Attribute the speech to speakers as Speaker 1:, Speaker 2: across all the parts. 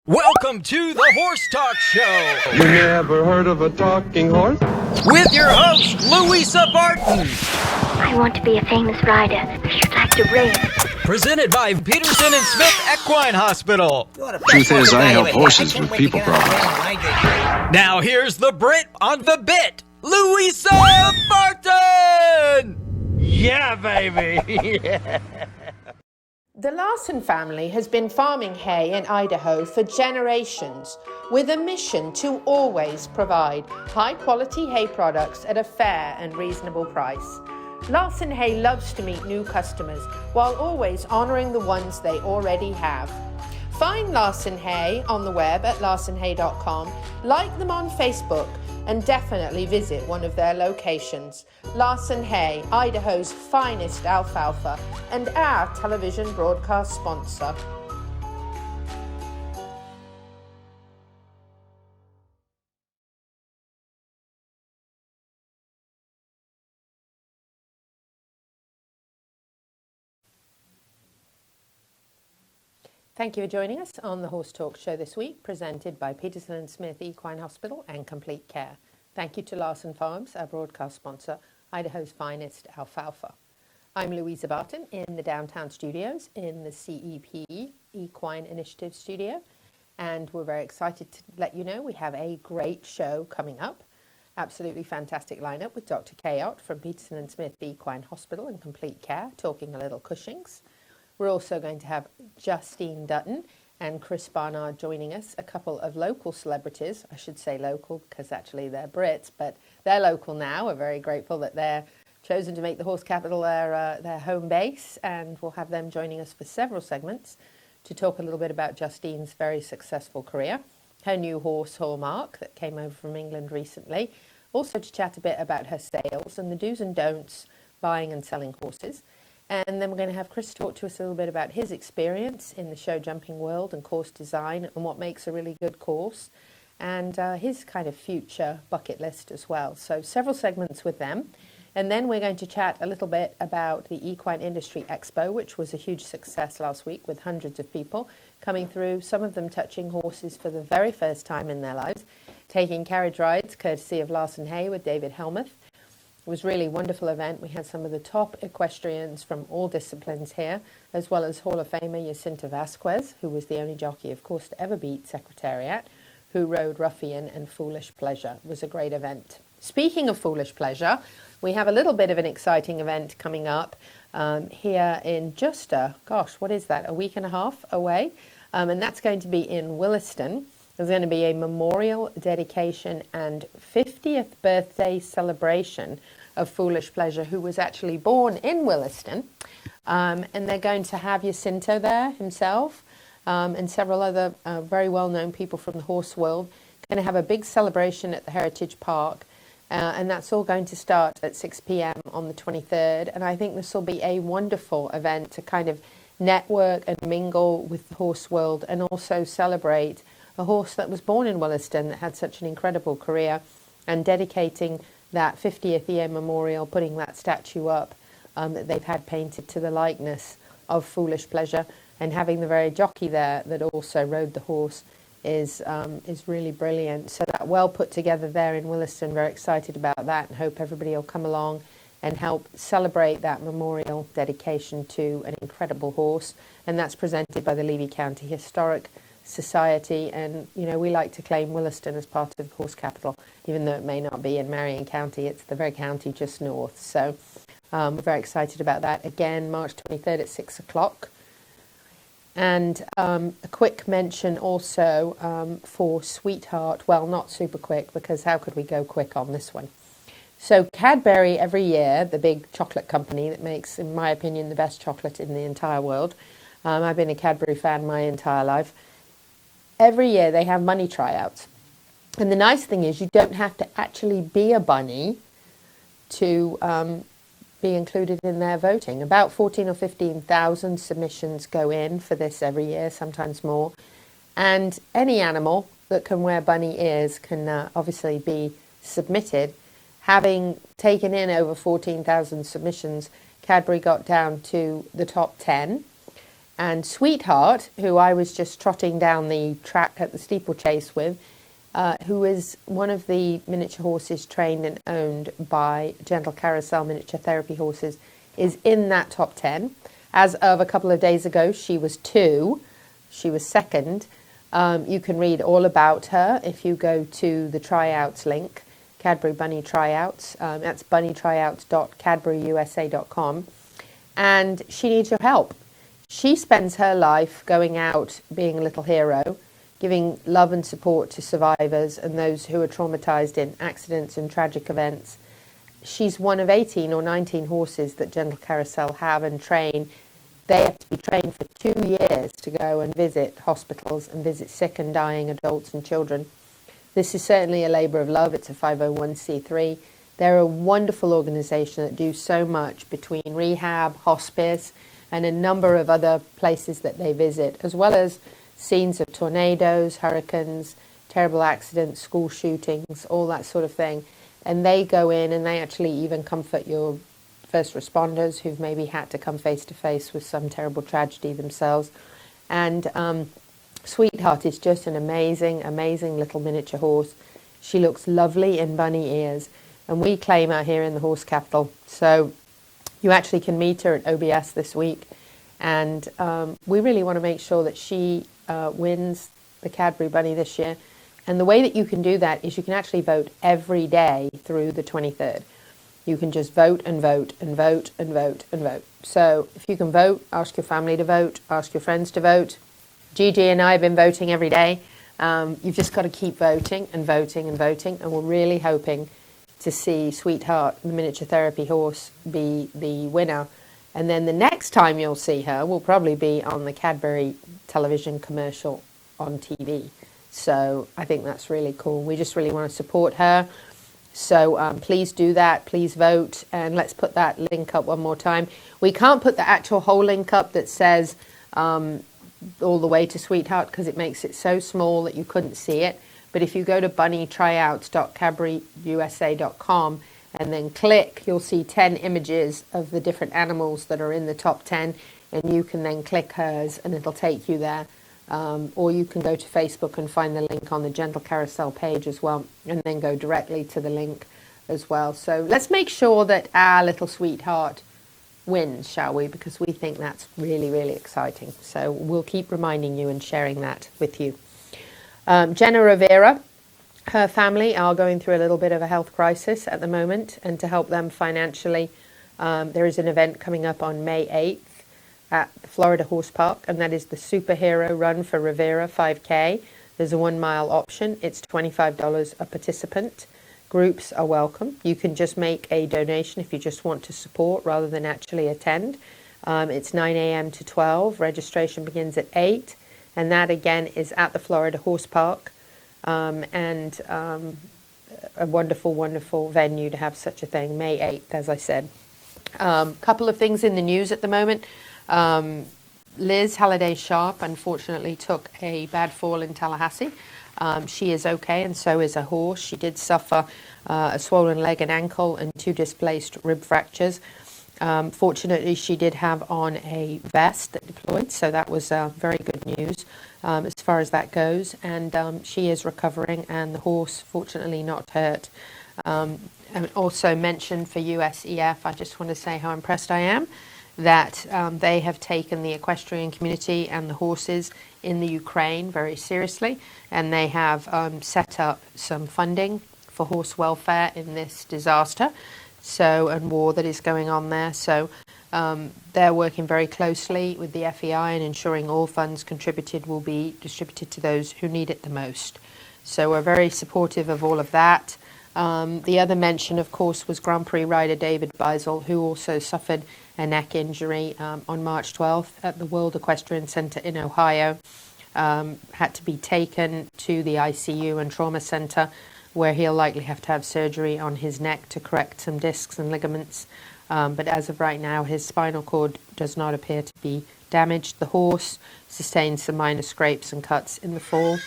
Speaker 1: Welcome to the Horse Talk Show.
Speaker 2: You never heard of a talking horse?
Speaker 1: With your host, Louisa Barton.
Speaker 3: I want to be a famous rider. I should like to race.
Speaker 1: Presented by Peterson and Smith Equine Hospital.
Speaker 4: Truth is, I help horses with people problems.
Speaker 1: Now here's the Brit on the bit, Louisa Barton.
Speaker 5: Yeah, baby.
Speaker 6: The Larson family has been farming hay in Idaho for generations with a mission to always provide high-quality hay products at a fair and reasonable price. Larson Hay loves to meet new customers while always honouring the ones they already have. Find Larson Hay on the web at larsonhay.com, like them on Facebook, and definitely visit one of their locations. Larson Hay, Idaho's finest alfalfa, and our television broadcast sponsor. Thank you for joining us on the Horse Talk Show this week, presented by Peterson and Smith Equine Hospital and Complete Care. Thank you to Larson Farms, our broadcast sponsor, Idaho's finest alfalfa. I'm Louisa Barton in the downtown studios in the CEP Equine Initiative studio, and we're very excited to let you know we have a great show coming up. Absolutely fantastic lineup with Dr. Cayot from Peterson and Smith Equine Hospital and Complete Care, talking a little Cushings. We're also going to have Justine Dutton and Chris Barnard joining us, a couple of local celebrities. I should say local because actually they're Brits, but they're local now. We're very grateful that they're chosen to make the horse capital their home base, and we'll have them joining us for several segments to talk a little bit about Justine's very successful career, her new horse Hallmark that came over from England recently, also to chat a bit about her sales and the do's and don'ts buying and selling horses. And then we're going to have Chris talk to us a little bit about his experience in the show jumping world and course design and what makes a really good course, and his kind of future bucket list as well. So several segments with them. And then we're going to chat a little bit about the Equine Industry Expo, which was a huge success last week with hundreds of people coming through, some of them touching horses for the very first time in their lives, taking carriage rides courtesy of Larson Hay with David Helmuth. It was really a wonderful event. We had some of the top equestrians from all disciplines here, as well as Hall of Famer Jacinta Vasquez, who was the only jockey, of course, to ever beat Secretariat, who rode Ruffian and Foolish Pleasure. It was a great event. Speaking of Foolish Pleasure, we have a little bit of an exciting event coming up here in just a week and a half away, and that's going to be in Williston. There's going to be a memorial, dedication, and 50th birthday celebration of Foolish Pleasure, who was actually born in Williston. And they're going to have Jacinto there himself and several other very well-known people from the horse world. Going to have a big celebration at the Heritage Park. And that's all going to start at 6 p.m. on the 23rd. And I think this will be a wonderful event to kind of network and mingle with the horse world and also celebrate a horse that was born in Williston that had such an incredible career, and dedicating that 50th year memorial, putting that statue up that they've had painted to the likeness of Foolish Pleasure, and having the very jockey there that also rode the horse is really brilliant. So that well put together there in Williston, very excited about that, and hope everybody will come along and help celebrate that memorial dedication to an incredible horse. And that's presented by the Levy County Historic Society, and we like to claim Williston as part of the horse capital, even though it may not be in Marion County. It's the very county just north. So we're very excited about that. Again, March 23rd at 6 o'clock. And a quick mention also for Sweetheart. Well, not super quick, because how could we go quick on this one? So Cadbury every year, the big chocolate company that makes, in my opinion, the best chocolate in the entire world. I've been a Cadbury fan my entire life. Every year they have bunny tryouts. And the nice thing is you don't have to actually be a bunny to be included in their voting. About 14 or 15,000 submissions go in for this every year, sometimes more. And any animal that can wear bunny ears can obviously be submitted. Having taken in over 14,000 submissions, Cadbury got down to the top 10. And Sweetheart, who I was just trotting down the track at the steeplechase with, who is one of the miniature horses trained and owned by Gentle Carousel Miniature Therapy Horses, is in that top 10. As of a couple of days ago, she was 2. She was second. You can read all about her if you go to the tryouts link, Cadbury Bunny Tryouts. That's bunnytryouts.cadburyusa.com. And she needs your help. She spends her life going out being a little hero, giving love and support to survivors and those who are traumatized in accidents and tragic events. She's one of 18 or 19 horses that Gentle Carousel have and train. They have to be trained for 2 years to go and visit hospitals and visit sick and dying adults and children. This is certainly a labour of love. It's a 501c3. They're a wonderful organisation that do so much between rehab, hospice, and a number of other places that they visit, as well as scenes of tornadoes, hurricanes, terrible accidents, school shootings, all that sort of thing. And they go in and they actually even comfort your first responders who've maybe had to come face to face with some terrible tragedy themselves. And Sweetheart is just an amazing, amazing little miniature horse. She looks lovely in bunny ears, and we claim her here in the horse capital. So you actually can meet her at OBS this week, and we really want to make sure that she wins the Cadbury Bunny this year. And the way that you can do that is you can actually vote every day through the 23rd. You can just vote and vote and vote and vote and vote. So if you can vote, ask your family to vote, ask your friends to vote. Gigi and I have been voting every day. You've just got to keep voting and voting and voting, and we're really hoping to see Sweetheart, the miniature therapy horse, be the winner. And then the next time you'll see her will probably be on the Cadbury television commercial on TV. So I think that's really cool. We just really want to support her. So please do that. Please vote. And let's put that link up one more time. We can't put the actual whole link up that says all the way to Sweetheart because it makes it so small that you couldn't see it. But if you go to bunnytryouts.cadburyusa.com and then click, you'll see 10 images of the different animals that are in the top 10. And you can then click hers and it'll take you there. Or you can go to Facebook and find the link on the Gentle Carousel page as well, and then go directly to the link as well. So let's make sure that our little Sweetheart wins, shall we? Because we think that's really, really exciting. So we'll keep reminding you and sharing that with you. Jenna Rivera, her family are going through a little bit of a health crisis at the moment, and to help them financially, there is an event coming up on May 8th. At the Florida Horse Park, and that is the Superhero Run for Rivera 5K. There's a 1 mile option. It's $25 a participant. Groups are welcome. You can just make a donation if you just want to support rather than actually attend. It's 9 a.m. to 12. Registration begins at 8, and that again is at the Florida Horse Park, and a wonderful, wonderful venue to have such a thing. May 8th, as I said. Couple of things in the news at the moment. Liz Halliday Sharp unfortunately took a bad fall in Tallahassee. She is okay, and so is her horse. She did suffer a swollen leg and ankle and 2 displaced rib fractures. Fortunately, she did have on a vest that deployed, so that was very good news as far as that goes. And she is recovering, and the horse, fortunately, not hurt. And also mentioned for USEF, I just want to say how impressed I am that they have taken the equestrian community and the horses in the Ukraine very seriously, and they have set up some funding for horse welfare in this disaster and war that is going on there. So they're working very closely with the FEI and ensuring all funds contributed will be distributed to those who need it the most. So we're very supportive of all of that. The other mention, of course, was Grand Prix rider David Bisell, who also suffered a neck injury on March 12th at the World Equestrian Center in Ohio. Had to be taken to the ICU and trauma center, where he'll likely have to have surgery on his neck to correct some discs and ligaments. But as of right now, his spinal cord does not appear to be damaged. The horse sustained some minor scrapes and cuts in the fall.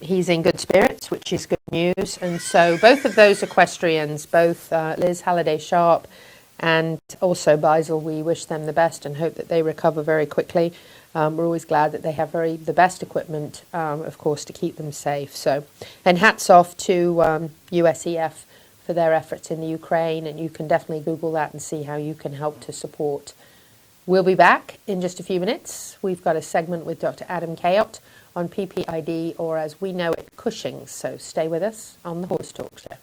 Speaker 6: He's in good spirits, which is good news. And so both of those equestrians, both Liz Halliday Sharp And also Bisell, we wish them the best and hope that they recover very quickly. We're always glad that they have the best equipment, of course, to keep them safe. So, and hats off to USEF for their efforts in the Ukraine, and you can definitely Google that and see how you can help to support. We'll be back in just a few minutes. We've got a segment with Dr. Adam Cayot on PPID, or as we know it, Cushings. So stay with us on the Horse Talk Show.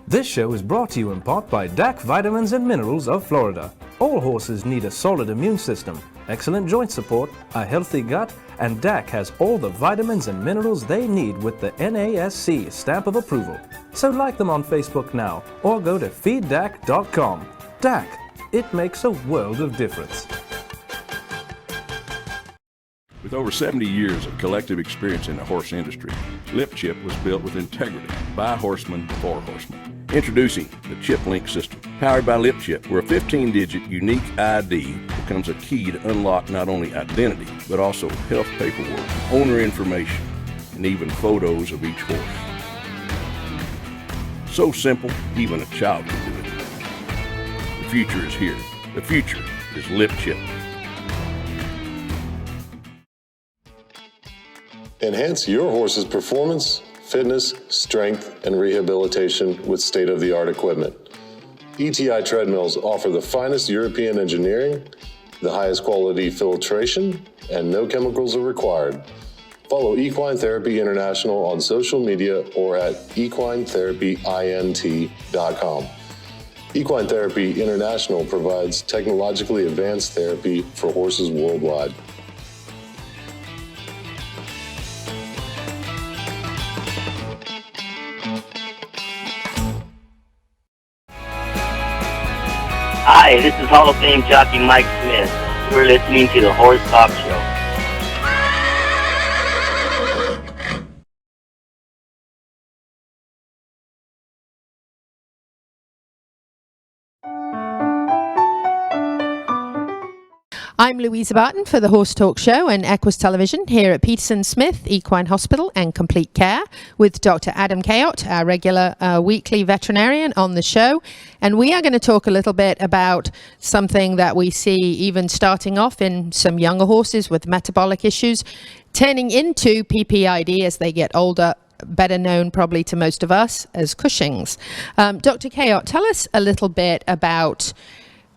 Speaker 7: This show is brought to you in part by DAC Vitamins and Minerals of Florida. All horses need a solid immune system, excellent joint support, a healthy gut, and DAC has all the vitamins and minerals they need with the NASC stamp of approval. So like them on Facebook now or go to feeddac.com. DAC, it makes a world of difference.
Speaker 8: With over 70 years of collective experience in the horse industry, Lip Chip was built with integrity by horsemen for horsemen. Introducing the Chip Link system, powered by Lip Chip, where a 15-digit unique ID becomes a key to unlock not only identity, but also health paperwork, owner information, and even photos of each horse. So simple, even a child can do it. The future is here. The future is Lip Chip.
Speaker 9: Enhance your horse's performance, fitness, strength, and rehabilitation with state-of-the-art equipment. ETI treadmills offer the finest European engineering, the highest quality filtration, and no chemicals are required. Follow Equine Therapy International on social media or at equinetherapyint.com. Equine Therapy International provides technologically advanced therapy for horses worldwide.
Speaker 10: Hi, this is Hall of Fame jockey Mike Smith. You're listening to the Horse Talk Show.
Speaker 6: I'm Louisa Barton for the Horse Talk Show and Equus Television here at Peterson Smith Equine Hospital and Complete Care with Dr. Adam Cayot, our regular weekly veterinarian on the show. And we are going to talk a little bit about something that we see even starting off in some younger horses with metabolic issues, turning into PPID as they get older, better known probably to most of us as Cushings. Dr. Cayot, tell us a little bit about,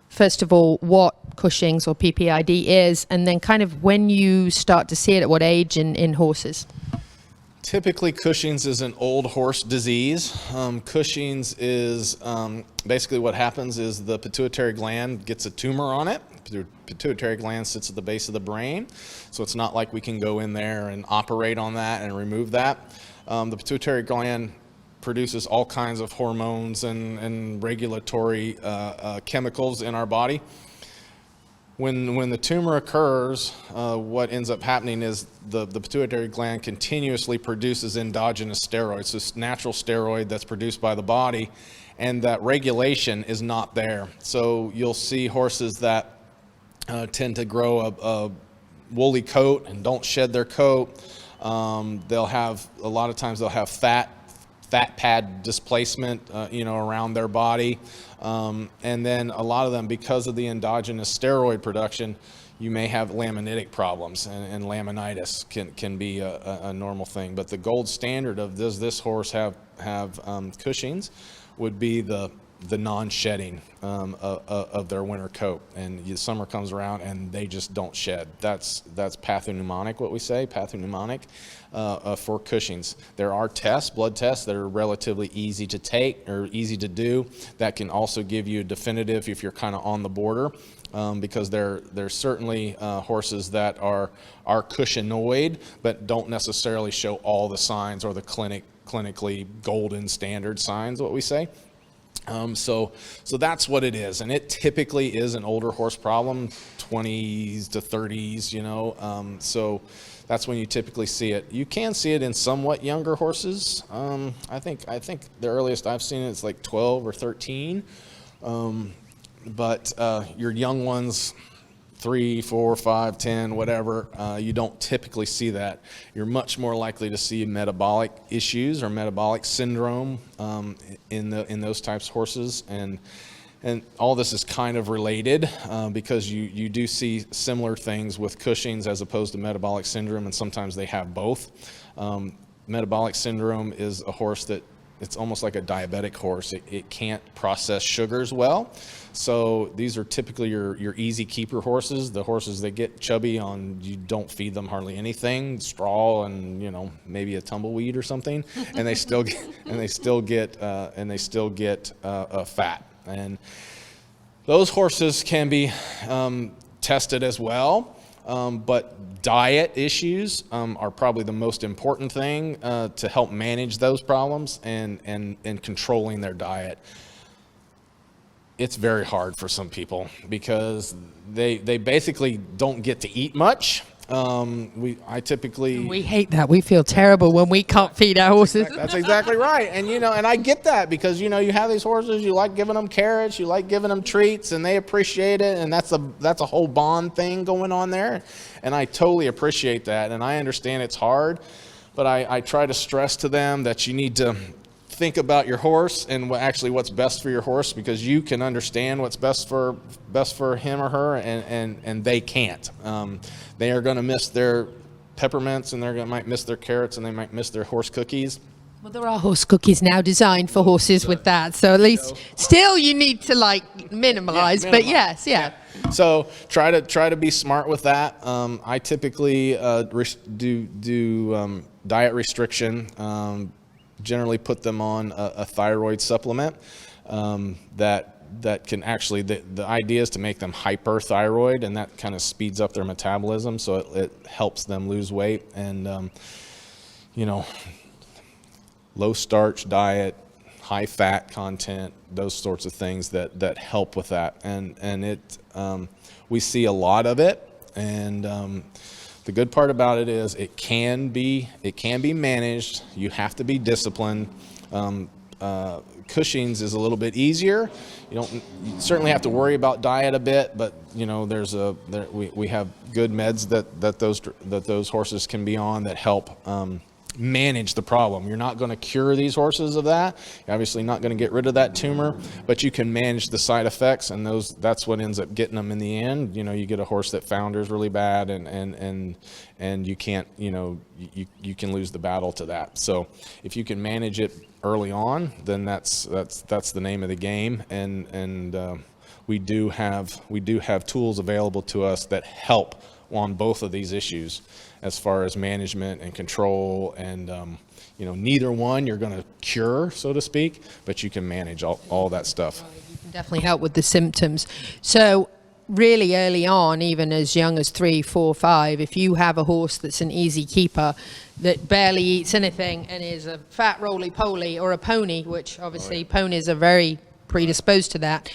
Speaker 6: first of all, what Cushings or PPID is, and then kind of when you start to see it, at what age in horses?
Speaker 11: Typically, Cushings is an old horse disease. Cushings is basically what happens is the pituitary gland gets a tumor on it. The pituitary gland sits at the base of the brain, so it's not like we can go in there and operate on that and remove that. The pituitary gland produces all kinds of hormones and regulatory chemicals in our body. When the tumor occurs, what ends up happening is the pituitary gland continuously produces endogenous steroids, so it's natural steroid that's produced by the body, and that regulation is not there. So you'll see horses that tend to grow a woolly coat and don't shed their coat. They'll have, a lot of times they'll have fat pad displacement, around their body. And then a lot of them, because of the endogenous steroid production, you may have laminitic problems, and laminitis can be a normal thing. But the gold standard of does this horse have Cushings would be the non-shedding of their winter coat, and summer comes around and they just don't shed. That's pathognomonic, what we say, pathognomonic for Cushings. There are tests, blood tests, that are relatively easy to take or easy to do that can also give you a definitive if you're kind of on the border, because there's certainly horses that are Cushionoid but don't necessarily show all the signs or the clinically golden standard signs, what we say. So that's what it is, and it typically is an older horse problem, 20s to 30s, so that's when you typically see it. You can see it in somewhat younger horses. I think the earliest I've seen it is like 12 or 13, but your young ones, 3, 4, 5, 10, whatever, you don't typically see that. You're much more likely to see metabolic issues or metabolic syndrome in those types of horses, and all this is kind of related because you do see similar things with Cushings as opposed to metabolic syndrome, and sometimes they have both. Metabolic syndrome is a horse that it's almost like a diabetic horse. It can't process sugars well. So these are typically your easy keeper horses, the horses that get chubby on, you don't feed them hardly anything, straw and maybe a tumbleweed or something, and they still get fat. And those horses can be tested as well. But diet issues are probably the most important thing to help manage those problems and controlling their diet. It's very hard for some people because they basically don't get to eat much. We
Speaker 6: hate that. We feel terrible when we can't feed our horses.
Speaker 11: That's exactly right. And and I get that because you have these horses, you like giving them carrots, you like giving them treats, and they appreciate it, and that's a whole bond thing going on there. And I totally appreciate that, and I understand it's hard, but I try to stress to them that you need to think about your horse and what's best for your horse, because you can understand what's best for him or her, and they can't. They are going to miss their peppermints, and might miss their carrots, and they might miss their horse cookies.
Speaker 6: Well, there are horse cookies now designed for horses with that, so at least still you need to minimize. But yes, yeah.
Speaker 11: So try to be smart with that. I typically do diet restriction. Generally put them on a thyroid supplement that can actually, the idea is to make them hyperthyroid, and that kind of speeds up their metabolism, so it helps them lose weight. And low starch diet, high fat content, those sorts of things that help with that, and we see a lot of it. And the good part about it is it can be managed. You have to be disciplined. Cushings is a little bit easier. You certainly have to worry about diet a bit, but we have good meds that those horses can be on that help manage the problem. You're not going to cure these horses of that. You're obviously not going to get rid of that tumor, but you can manage the side effects, and that's what ends up getting them in the end. You get a horse that founders really bad, and you can't, you can lose the battle to that. So if you can manage it early on, then that's the name of the game. And we do have tools available to us that help on both of these issues as far as management and control, and neither one you're going to cure, so to speak, but you can manage all that stuff.
Speaker 6: You can definitely help with the symptoms. So really early on, even as young as 3, 4, 5, if you have a horse that's an easy keeper that barely eats anything and is a fat roly-poly, or a pony, which obviously ponies are very predisposed to that,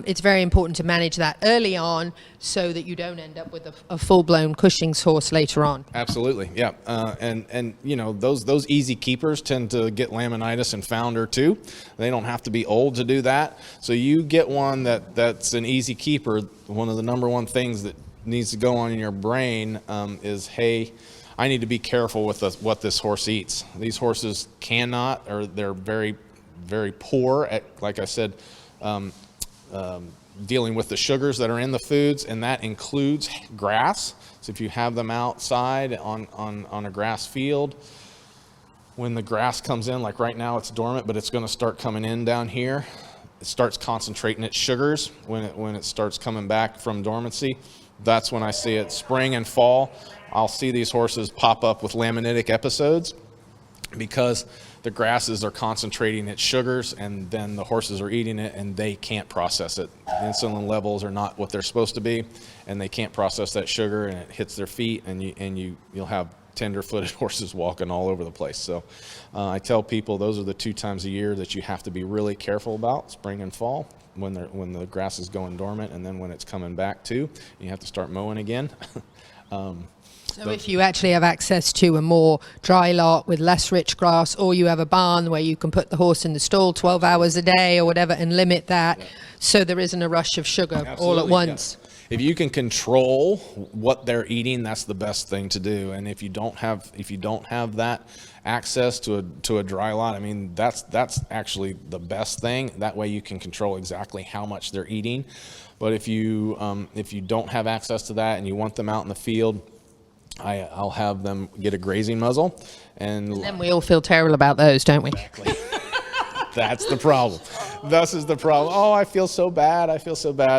Speaker 6: it's very important to manage that early on so that you don't end up with a full-blown Cushing's horse later on.
Speaker 11: Absolutely, yeah. And those easy keepers tend to get laminitis and founder too. They don't have to be old to do that. So you get one that's an easy keeper. One of the number one things that needs to go on in your brain is, hey, I need to be careful with what this horse eats. These horses cannot, or they're very, very poor at, like I said, dealing with the sugars that are in the foods, and that includes grass. So if you have them outside on a grass field, when the grass comes in, like right now it's dormant, but it's going to start coming in down here. It starts concentrating its sugars when it starts coming back from dormancy. That's when I see it. Spring and fall, I'll see these horses pop up with laminitic episodes because the grasses are concentrating its sugars, and then the horses are eating it and they can't process it. The insulin levels are not what they're supposed to be, and they can't process that sugar, and it hits their feet, and you'll have tender-footed horses walking all over the place. So I tell people those are the 2 times a year that you have to be really careful about, spring and fall, when the grass is going dormant, and then when it's coming back too, you have to start mowing again.
Speaker 6: So if you actually have access to a more dry lot with less rich grass, or you have a barn where you can put the horse in the stall 12 hours a day or whatever and limit that, so there isn't a rush of sugar all at once.
Speaker 11: Yeah. If you can control what they're eating, that's the best thing to do. And if you don't have that access to a dry lot, I mean, that's actually the best thing. That way you can control exactly how much they're eating. But if you don't have access to that and you want them out in the field, I'll have them get a grazing muzzle, and
Speaker 6: then we all feel terrible about those, don't we?
Speaker 11: Exactly. That's the problem. This is the problem. Oh, I feel so bad.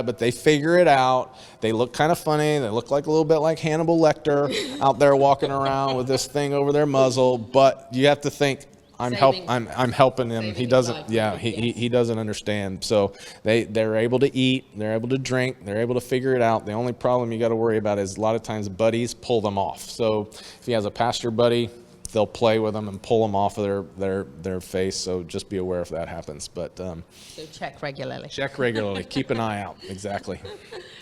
Speaker 11: But they figure it out. They look kind of funny. They look like a little bit like Hannibal Lecter out there walking around with this thing over their muzzle. But you have to think, I'm helping him. He doesn't. Yeah, he doesn't understand. So they're able to eat. They're able to drink. They're able to figure it out. The only problem you got to worry about is a lot of times buddies pull them off. So if he has a pasture buddy, they'll play with them and pull them off of their face. So just be aware if that happens. But
Speaker 6: so check regularly.
Speaker 11: Keep an eye out. Exactly.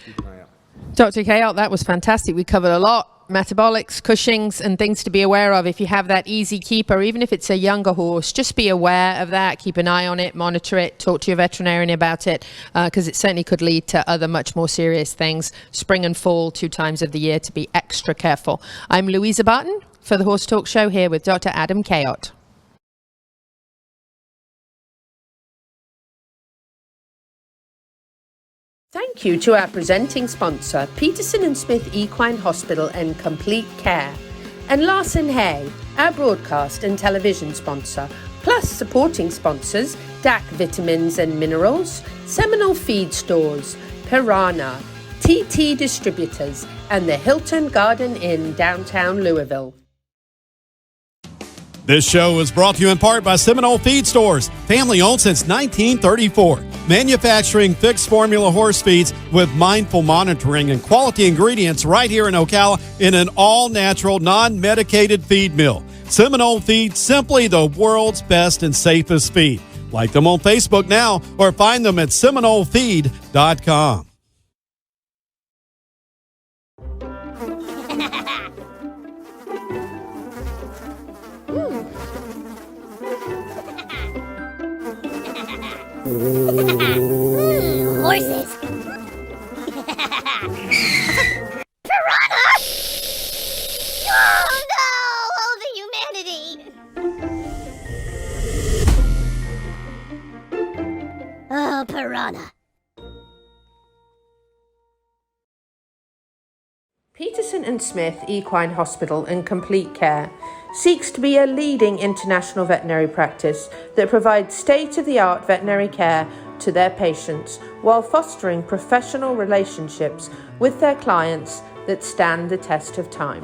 Speaker 11: Keep an eye out.
Speaker 6: Dr. Cayot, that was fantastic. We covered a lot. Metabolics, Cushings, and things to be aware of if you have that easy keeper, even if it's a younger horse. Just be aware of that. Keep an eye on it, monitor it, talk to your veterinarian about it, because it certainly could lead to other much more serious things. Spring and fall, 2 times of the year, to be extra careful. I'm Louisa Barton for the Horse Talk Show, here with Dr. Adam Cayot. Thank you to our presenting sponsor, Peterson & Smith Equine Hospital and Complete Care, and Larson Hay, our broadcast and television sponsor, plus supporting sponsors, DAC Vitamins and Minerals, Seminole Feed Stores, Piranha, TT Distributors, and the Hilton Garden Inn, downtown Louisville.
Speaker 12: This show is brought to you in part by Seminole Feed Stores, family owned since 1934. Manufacturing fixed formula horse feeds with mindful monitoring and quality ingredients right here in Ocala in an all-natural, non-medicated feed mill. Seminole Feed, simply the world's best and safest feed. Like them on Facebook now or find them at SeminoleFeed.com.
Speaker 3: Horses. Piranha! Oh no! Oh, the humanity! Oh, piranha.
Speaker 6: Peterson and Smith Equine Hospital and Complete Care seeks to be a leading international veterinary practice that provides state-of-the-art veterinary care to their patients while fostering professional relationships with their clients that stand the test of time.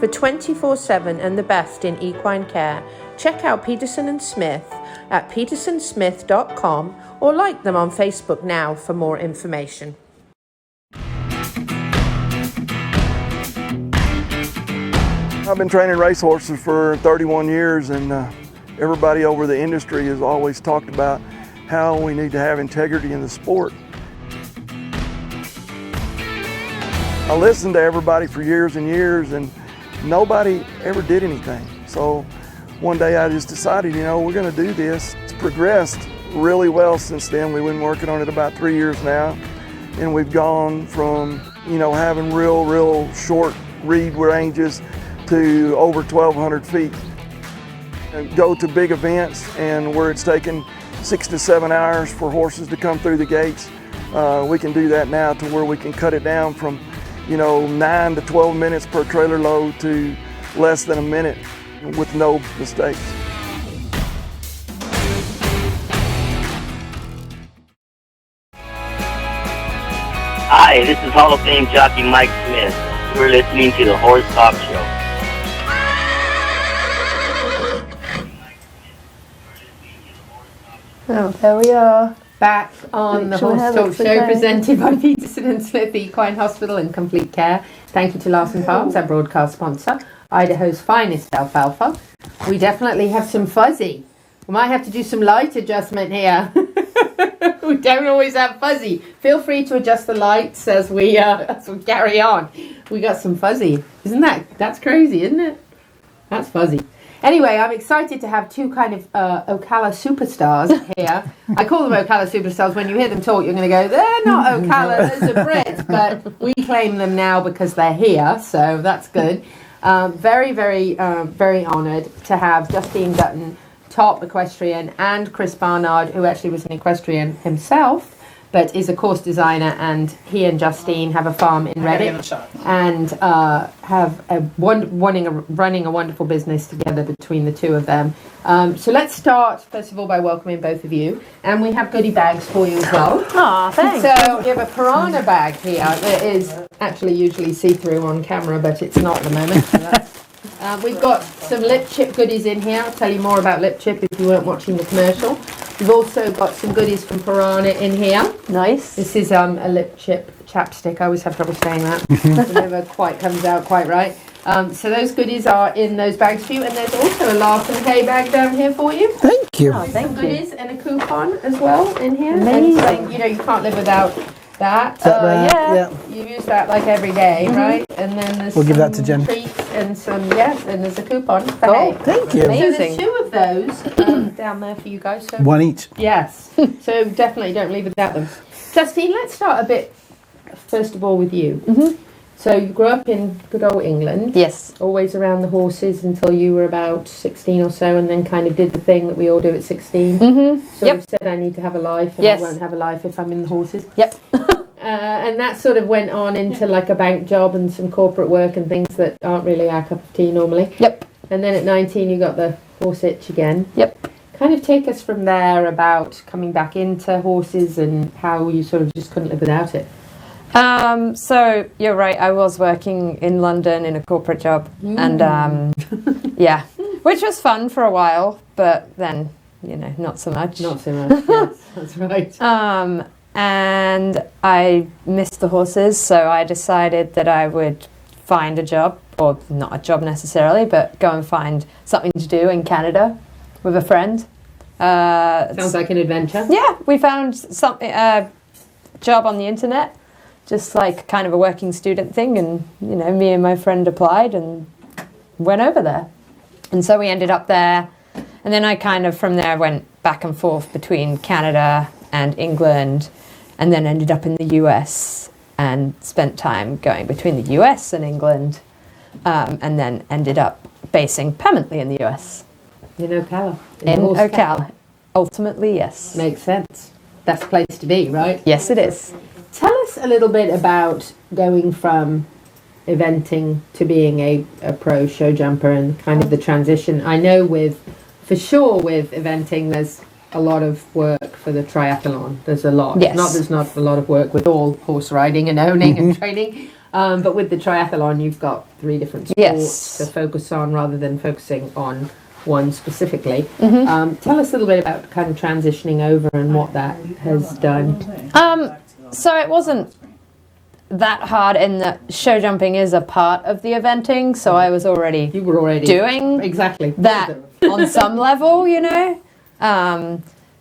Speaker 6: For 24/7 and the best in equine care, check out Peterson and Smith at petersonsmith.com or like them on Facebook now for more information.
Speaker 13: I've been training racehorses for 31 years, and everybody over the industry has always talked about how we need to have integrity in the sport. I listened to everybody for years and years, and nobody ever did anything. So one day I just decided, we're going to do this. It's progressed really well since then. We've been working on it about 3 years now, and we've gone from, having real short reed ranges to over 1,200 feet. And go to big events, and where it's taken 6 to 7 hours for horses to come through the gates, we can do that now to where we can cut it down from 9 to 12 minutes per trailer load to less than a minute with no mistakes.
Speaker 10: Hi, this is Hall of Fame jockey Mike Smith. You're listening to the Horse Talk Show.
Speaker 6: Oh, there we are, back on the Horse Talk Show, presented by Peterson and Smith Equine Hospital and Complete Care. Thank you to Larson Farms, our broadcast sponsor, Idaho's finest alfalfa. We definitely have some fuzzy. We might have to do some light adjustment here. We don't always have fuzzy. Feel free to adjust the lights as we carry on. We got some fuzzy. That's crazy, isn't it? That's fuzzy. Anyway, I'm excited to have two kind of Ocala superstars here. I call them Ocala superstars. When you hear them talk, you're going to go, they're not Ocala, those are Brits. But we claim them now because they're here, so that's good. Very, very honoured to have Justine Dutton, top equestrian, and Chris Barnard, who actually was an equestrian himself, but is a course designer, and he and Justine have a farm in Reading and have running a wonderful business together between the two of them. So let's start, first of all, by welcoming both of you. And we have goodie bags for you as well.
Speaker 14: Aw, thanks.
Speaker 6: So we have a piranha bag here that is actually usually see-through on camera, but it's not at the moment. So that's, we've got some lip chip goodies in here. I'll tell you more about lip chip if you weren't watching the commercial. We've also got some goodies from Piranha in here.
Speaker 14: Nice.
Speaker 6: This is a lip chip chapstick. I always have trouble saying that. It never quite comes out quite right. So those goodies are in those bags for you. And there's also a Larson K bag down here for you.
Speaker 14: Thank you.
Speaker 6: Oh, thank you. Goodies and a coupon as well in here.
Speaker 14: Amazing.
Speaker 6: And so, you can't live without that.
Speaker 14: Yeah.
Speaker 6: You use that like every day, right? And then there's
Speaker 14: We'll give that to Jen.
Speaker 6: treats and some, and there's a coupon for
Speaker 14: Oh,
Speaker 6: hay.
Speaker 14: thank you.
Speaker 6: So there's two of those down there for you guys. So
Speaker 14: One each.
Speaker 6: yes. So definitely don't leave without them. Justine, let's start a bit, first of all, with you.
Speaker 14: Mm-hmm.
Speaker 6: So you grew up in good old England.
Speaker 14: Yes.
Speaker 6: Always around the horses until you were about 16 or so, and then kind of did the thing that we all do at 16.
Speaker 14: Mm-hmm.
Speaker 6: So you said, I need to have a life, and
Speaker 14: Yes.
Speaker 6: I won't have a life if I'm in the horses.
Speaker 14: Yep.
Speaker 6: And that sort of went on into like a bank job and some corporate work and things that aren't really our cup of tea normally.
Speaker 14: Yep.
Speaker 6: And then at 19 you got the horse itch again.
Speaker 14: Yep.
Speaker 6: Kind of take us from there about coming back into horses and how you sort of just couldn't live without it.
Speaker 14: So you're right, I was working in London in a corporate job and which was fun for a while, but then, not so much.
Speaker 6: Not so much, yes, that's right.
Speaker 14: And I missed the horses, so I decided that I would find a job, or not a job necessarily, but go and find something to do in Canada with a friend.
Speaker 6: Sounds like an adventure.
Speaker 14: Yeah, we found something, a job on the internet, just like kind of a working student thing, and me and my friend applied and went over there. And so we ended up there, and then I kind of from there went back and forth between Canada and England, and then ended up in the US and spent time going between the US and England, and then ended up basing permanently in the US.
Speaker 6: In Ocala.
Speaker 14: In Ocala. Ultimately, yes.
Speaker 6: Makes sense. That's the place to be, right?
Speaker 14: Yes, it is.
Speaker 6: Tell us a little bit about going from eventing to being a pro show jumper and kind of the transition. I know for sure with eventing, there's a lot of work for the triathlon. There's a lot.
Speaker 14: Yes.
Speaker 6: There's not a lot of work with all horse riding and owning and training. But with the triathlon, you've got 3 different sports to focus on rather than focusing on one specifically. Tell us a little bit about kind of transitioning over and what that has done.
Speaker 14: So it wasn't that hard in that show jumping is a part of the eventing, so I was already doing
Speaker 6: exactly
Speaker 14: that on some level, you know.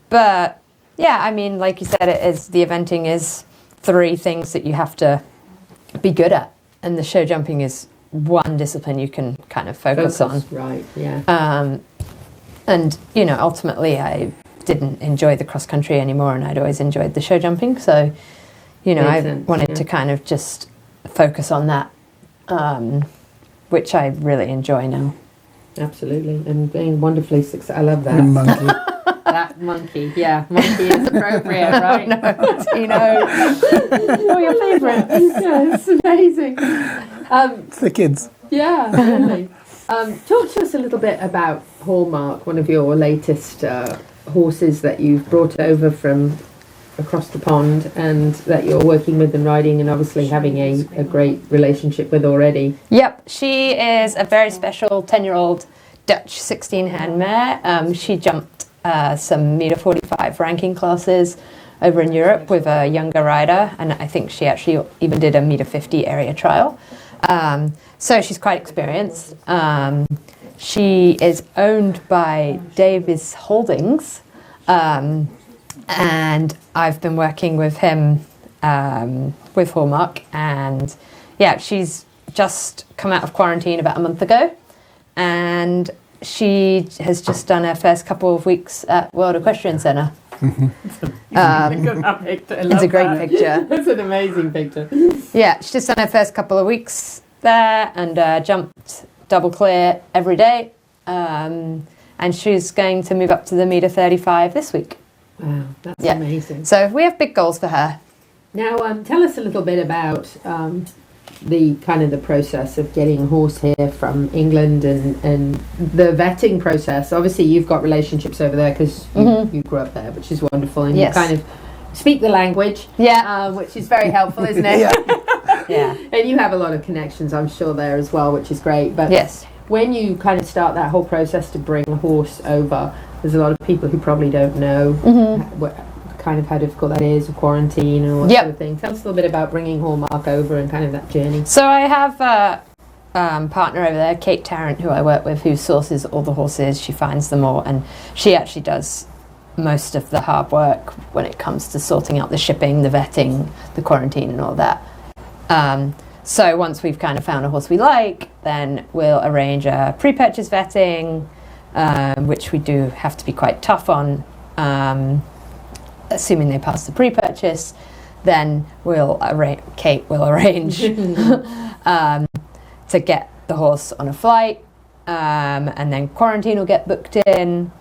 Speaker 14: But yeah, I mean, like you said, the eventing is 3 things that you have to be good at, and the show jumping is one discipline you can kind of focus on.
Speaker 6: Right, yeah.
Speaker 14: And, you know, ultimately I didn't enjoy the cross country anymore, and I'd always enjoyed the show jumping, so, you know, I wanted to kind of just focus on that, which I really enjoy now.
Speaker 6: Absolutely, and being wonderfully successful. I love that.
Speaker 15: Monkey.
Speaker 6: That monkey, yeah, monkey is appropriate, right?
Speaker 14: You know, oh, your favourite.
Speaker 6: Yeah, it's amazing.
Speaker 15: It's the kids.
Speaker 6: Yeah, really. Talk to us a little bit about Hallmark, one of your latest horses that you've brought over from across the pond and that you're working with and riding and obviously having a great relationship with already.
Speaker 14: Yep, she is a very special 10-year-old Dutch 16-hand mare. She jumped some meter 45 ranking classes over in Europe with a younger rider, and I think she actually even did a meter 50 area trial. So she's quite experienced. She is owned by Davis Holdings, and I've been working with him with Hallmark, and yeah, she's just come out of quarantine about a month ago, and she has just done her first couple of weeks at World Equestrian Centre. It's a great picture.
Speaker 6: It's an amazing picture.
Speaker 14: Yeah, she's just done her first couple of weeks there and jumped double clear every day, and she's going to move up to the meter 35 this week.
Speaker 6: Wow, that's amazing.
Speaker 14: So we have big goals for her.
Speaker 6: Now, tell us a little bit about the kind of the process of getting a horse here from England and the vetting process. Obviously, you've got relationships over there because you grew up there, which is wonderful, and you kind of speak the language, which is very helpful, isn't it? Yeah. And you have a lot of connections, I'm sure, there as well, which is great. But when you kind of start that whole process to bring a horse over, there's a lot of people who probably don't know what kind of how difficult that is, or quarantine or what sort of thing. Tell us a little bit about bringing Hallmark over and kind of that journey.
Speaker 14: So I have a partner over there, Kate Tarrant, who I work with, who sources all the horses. She finds them all, and she actually does most of the hard work when it comes to sorting out the shipping, the vetting, the quarantine and all that. So once we've kind of found a horse we like, then we'll arrange a pre-purchase vetting, which we do have to be quite tough on, assuming they pass the pre-purchase. Then Kate will arrange to get the horse on a flight, and then quarantine will get booked in.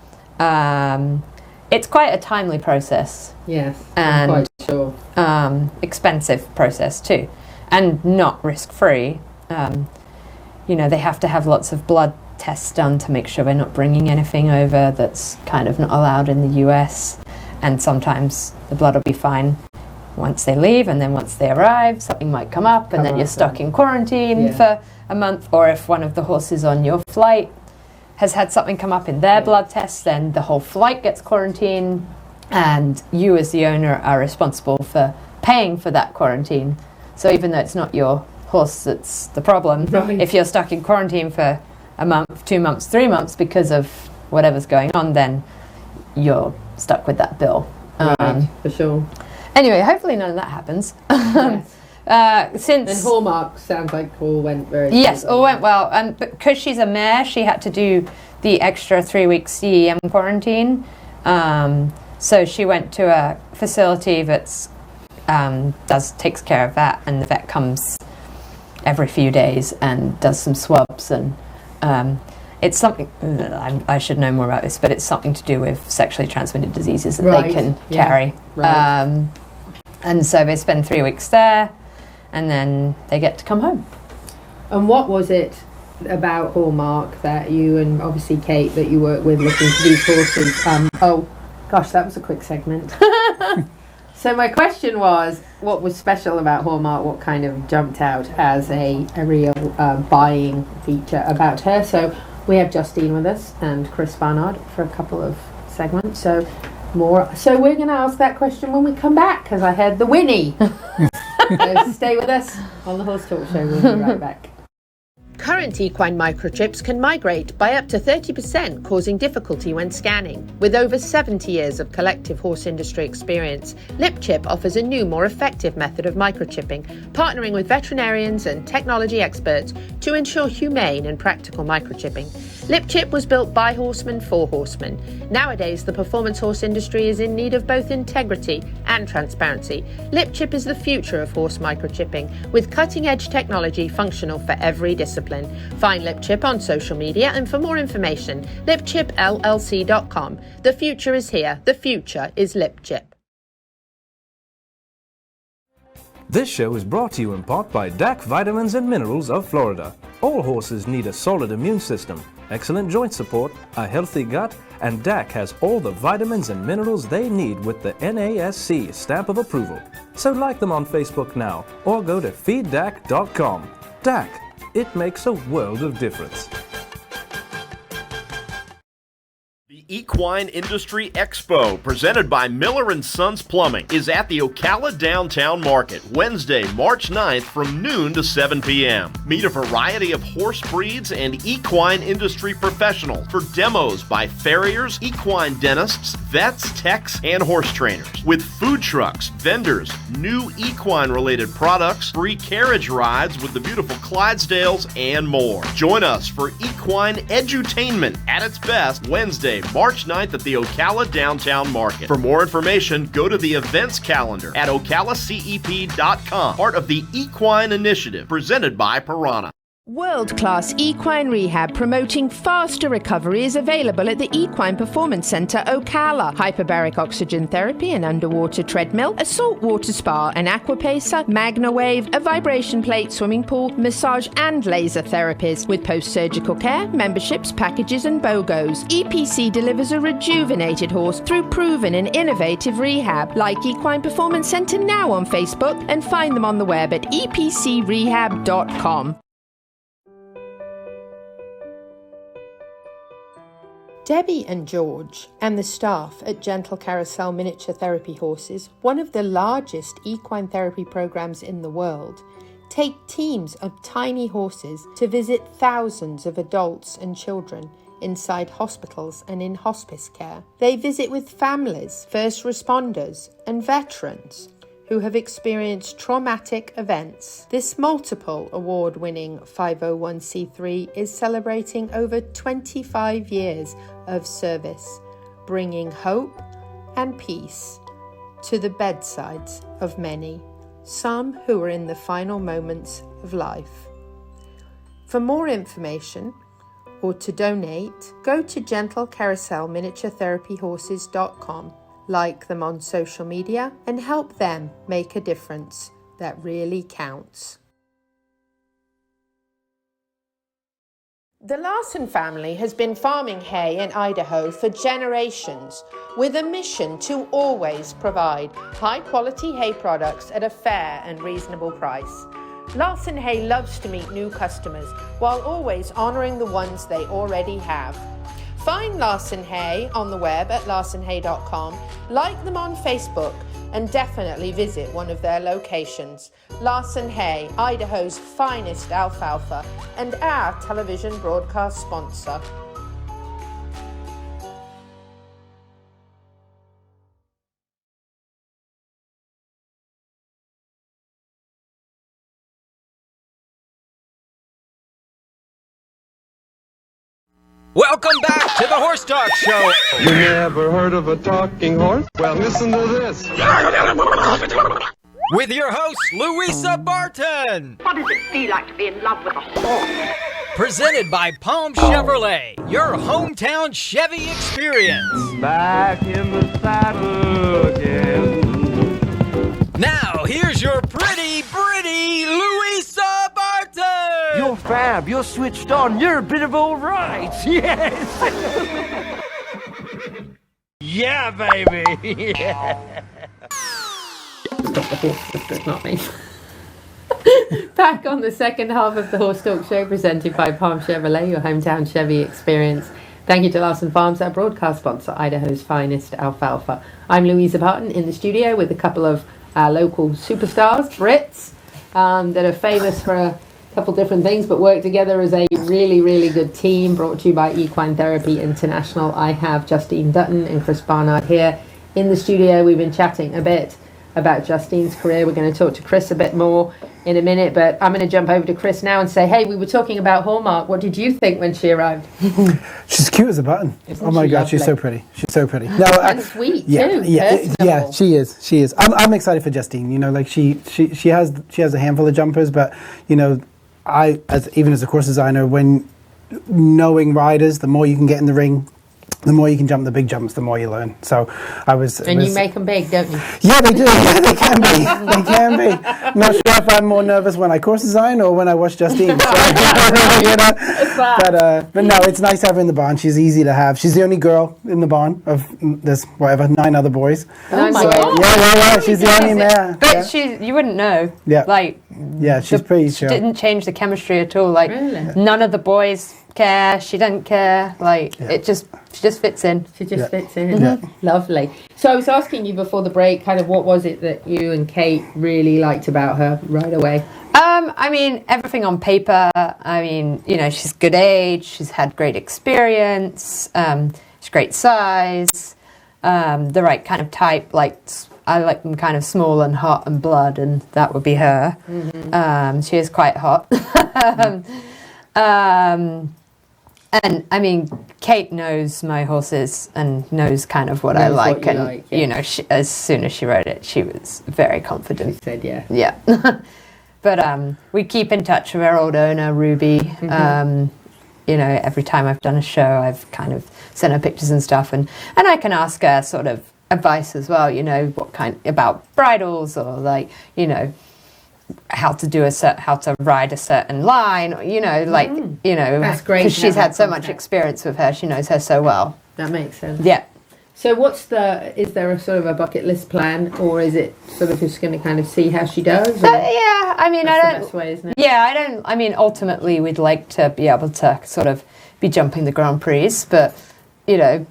Speaker 14: It's quite a timely process.
Speaker 6: Yes,
Speaker 14: and
Speaker 6: I'm quite sure.
Speaker 14: Expensive process too, and not risk-free. You know, they have to have lots of blood tests done to make sure we're not bringing anything over that's kind of not allowed in the US. And sometimes the blood will be fine once they leave, and then once they arrive, something might come up, and then you're stuck in quarantine for a month. Or if one of the horses on your flight has had something come up in their blood tests, then the whole flight gets quarantined, and you as the owner are responsible for paying for that quarantine. So even though it's not your horse that's the problem, if you're stuck in quarantine for a month, 2 months, 3 months because of whatever's going on, then you're stuck with that bill.
Speaker 6: For sure.
Speaker 14: Anyway, hopefully none of that happens. Since
Speaker 6: and Hallmark sounds like all went very
Speaker 14: yes, all went well. And because she's a mare, she had to do the extra 3 weeks CEM quarantine. So she went to a facility that's takes care of that, and the vet comes every few days and does some swabs, and it's something I should know more about this, but it's something to do with sexually transmitted diseases that they can carry.
Speaker 6: Right.
Speaker 14: And so they spend 3 weeks there, and then they get to come home.
Speaker 6: And what was it about Hallmark that you, and obviously Kate, that you work with looking for these horses? Oh gosh, that was a quick segment. So my question was, what was special about Hallmark? What kind of jumped out as a real buying feature about her? So we have Justine with us and Chris Barnard for a couple of segments. So we're going to ask that question when we come back, because I heard the whinny. So stay with us on the Horse Talk Show. We'll be right back. Current equine microchips can migrate by up to 30%, causing difficulty when scanning. With over 70 years of collective horse industry experience, LipChip offers a new, more effective method of microchipping, partnering with veterinarians and technology experts to ensure humane and practical microchipping. LipChip was built by horsemen for horsemen. Nowadays, the performance horse industry is in need of both integrity and transparency. LipChip is the future of horse microchipping, with cutting-edge technology functional for every discipline. Find LipChip on social media, and for more information, lipchipllc.com. The future is here. The future is LipChip.
Speaker 7: This show is brought to you in part by DAC Vitamins and Minerals of Florida. All horses need a solid immune system, excellent joint support, a healthy gut, and DAC has all the vitamins and minerals they need with the NASC stamp of approval. So like them on Facebook now, or go to feeddac.com. DAC, it makes a world of difference.
Speaker 16: The Equine Industry Expo, presented by Miller & Sons Plumbing, is at the Ocala Downtown Market, Wednesday, March 9th from noon to 7 p.m. Meet a variety of horse breeds and equine industry professionals for demos by farriers, equine dentists, vets, techs, and horse trainers. With food trucks, vendors, new equine-related products, free carriage rides with the beautiful Clydesdales, and more. Join us for Equine Edutainment at its best, Wednesday, March 9th at the Ocala Downtown Market. For more information, go to the events calendar at ocalacep.com, part of the Equine Initiative presented by Piranha.
Speaker 6: World-class equine rehab promoting faster recovery is available at the Equine Performance Centre Ocala. Hyperbaric oxygen therapy, an underwater treadmill, a saltwater spa, an aquapacer, MagnaWave, a vibration plate, swimming pool, massage and laser therapies. With post-surgical care, memberships, packages and BOGOs, EPC delivers a rejuvenated horse through proven and innovative rehab. Like Equine Performance Centre now on Facebook and find them on the web at epcrehab.com. Debbie and George and the staff at Gentle Carousel Miniature Therapy Horses, one of the largest equine therapy programs in the world, take teams of tiny horses to visit thousands of adults and children inside hospitals and in hospice care. They visit with families, first responders, and veterans who have experienced traumatic events. This multiple award-winning 501c3 is celebrating over 25 years of service, bringing hope and peace to the bedsides of many, some who are in the final moments of life. For more information or to donate, go to gentlecarouselminiaturetherapyhorses.com. Like them on social media and help them make a difference that really counts. The Larson family has been farming hay in Idaho for generations with a mission to always provide high-quality hay products at a fair and reasonable price. Larson Hay loves to meet new customers while always honoring the ones they already have. Find Larson Hay on the web at larsonhay.com, like them on Facebook, and definitely visit one of their locations. Larson Hay, Idaho's finest alfalfa, and our television broadcast sponsor.
Speaker 1: Welcome back to the Horse Talk Show.
Speaker 2: You never heard of a talking horse? Well, listen to this.
Speaker 1: With your host, Louisa Barton.
Speaker 3: What does it feel like to be in love with a horse?
Speaker 1: Presented by Palm Chevrolet, your hometown Chevy experience.
Speaker 2: Back in the saddle again.
Speaker 1: Now, here's your pretty Louisa Barton.
Speaker 5: You're fab. You're switched on. You're a bit of all right. Yes. Yeah, baby. Yeah.
Speaker 6: Stop the horse, that's not me. Back on the second half of the Horse Talk Show, presented by Palm Chevrolet, your hometown Chevy experience. Thank you to Larson Farms, our broadcast sponsor, Idaho's finest alfalfa. I'm Louisa Barton in the studio with a couple of our local superstars, Brits, that are famous for a couple different things, but work together as a really good team, brought to you by Equine Therapy International. I have Justine Dutton and Chris Barnard here in the studio. We've been chatting a bit about Justine's career. We're going to talk to Chris a bit more in a minute, but I'm going to jump over to Chris now and say, hey, we were talking about Hallmark. What did you think when she arrived?
Speaker 15: She's cute as a button.
Speaker 6: Isn't
Speaker 15: Oh my
Speaker 6: she
Speaker 15: God,
Speaker 6: lovely?
Speaker 15: she's so pretty. She's so pretty. No,
Speaker 6: And sweet
Speaker 15: yeah,
Speaker 6: too.
Speaker 15: yeah, she is. I'm excited for Justine. You know, like she has a handful of jumpers, but you know, even as a course designer, when knowing riders, the more you can get in the ring, the more you can jump the big jumps, the more you learn. So
Speaker 6: you make them big, don't you?
Speaker 15: Yeah, they do. Yeah, they can be. They can be. I'm not sure if I'm more nervous when I course design or when I watch Justine. So, you know? But no, it's nice to have her in the barn. She's easy to have. She's the only girl in the barn of there's 9 other boys.
Speaker 14: Oh my God.
Speaker 15: Yeah. She's the only mare.
Speaker 14: But you wouldn't know.
Speaker 15: Yeah.
Speaker 14: Like,
Speaker 15: yeah, she's pretty
Speaker 14: she
Speaker 15: chill.
Speaker 14: didn't change the chemistry at all. Like,
Speaker 6: Really?
Speaker 14: none of the boys care. She doesn't care. Like, she just fits in.
Speaker 6: She just fits in. Lovely. So I was asking you before the break, kind of what was it that you and Kate really liked about her right away?
Speaker 14: I mean, everything on paper. I mean, you know, she's good age. She's had great experience. She's great size. The right kind of type. Like, I like them kind of small and hot and blood, and that would be her.
Speaker 6: Mm-hmm.
Speaker 14: She is quite hot. And I mean, Kate knows my horses and knows kind of what I
Speaker 6: Knows
Speaker 14: like,
Speaker 6: what you
Speaker 14: and
Speaker 6: like, yeah.
Speaker 14: you know, as soon as she rode it, she was very confident.
Speaker 6: She said, yeah.
Speaker 14: Yeah. But we keep in touch with our old owner, Ruby.
Speaker 6: Mm-hmm.
Speaker 14: You know, every time I've done a show, I've kind of sent her pictures and stuff, and I can ask her sort of advice as well. You know, what kind about bridles, or like, you know, how to ride a certain line, you know, like, you know,
Speaker 6: That's great.
Speaker 14: because she's had so much experience with her. She knows her so well.
Speaker 6: That makes sense.
Speaker 14: Yeah.
Speaker 6: So is there a sort of a bucket list plan, or is it sort of just going to kind of see how she does?
Speaker 14: Yeah, I mean,
Speaker 6: That's the best way, isn't it?
Speaker 14: Yeah, I mean, ultimately, we'd like to be able to sort of be jumping the Grand Prix, but, you know,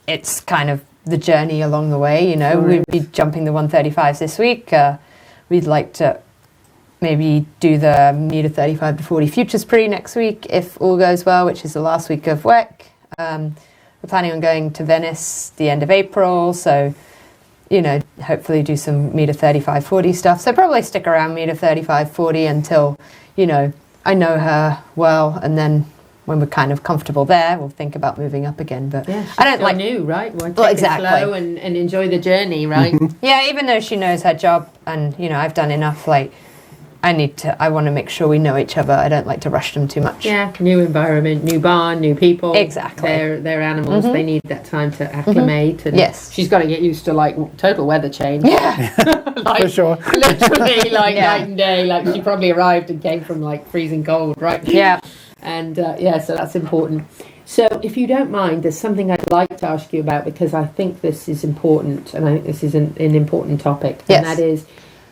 Speaker 14: it's kind of the journey along the way, you know.
Speaker 6: Sure
Speaker 14: We'd be jumping the 135s this week. We'd like to maybe do the meter 35 to 40 Futures Prix next week, if all goes well, which is the last week of WEC. We're planning on going to Venice the end of April, so, you know, hopefully do some meter 35-40 stuff. So probably stick around meter 35-40 until, you know, I know her well, and then when we're kind of comfortable there, we'll think about moving up again. But
Speaker 6: yeah, she's
Speaker 14: I don't like
Speaker 6: new, right? Well, take
Speaker 14: exactly.
Speaker 6: it slow and enjoy the journey, right?
Speaker 14: Yeah, even though she knows her job, and you know, I've done enough. Like, I want to make sure we know each other. I don't like to rush them too much.
Speaker 6: Yeah, new environment, new barn, new people.
Speaker 14: Exactly.
Speaker 6: They're animals. They need that time to acclimate. And
Speaker 14: yes.
Speaker 6: She's got to get used to like total weather change.
Speaker 14: Yeah.
Speaker 6: Like,
Speaker 15: for sure.
Speaker 6: Literally, like
Speaker 14: Yeah.
Speaker 6: night and day. Like she probably arrived and came from like freezing cold, right?
Speaker 14: Yeah.
Speaker 6: And so that's important. So if you don't mind, there's something I'd like to ask you about, because I think this is important, and I think this is an important topic.
Speaker 14: Yes.
Speaker 6: And that is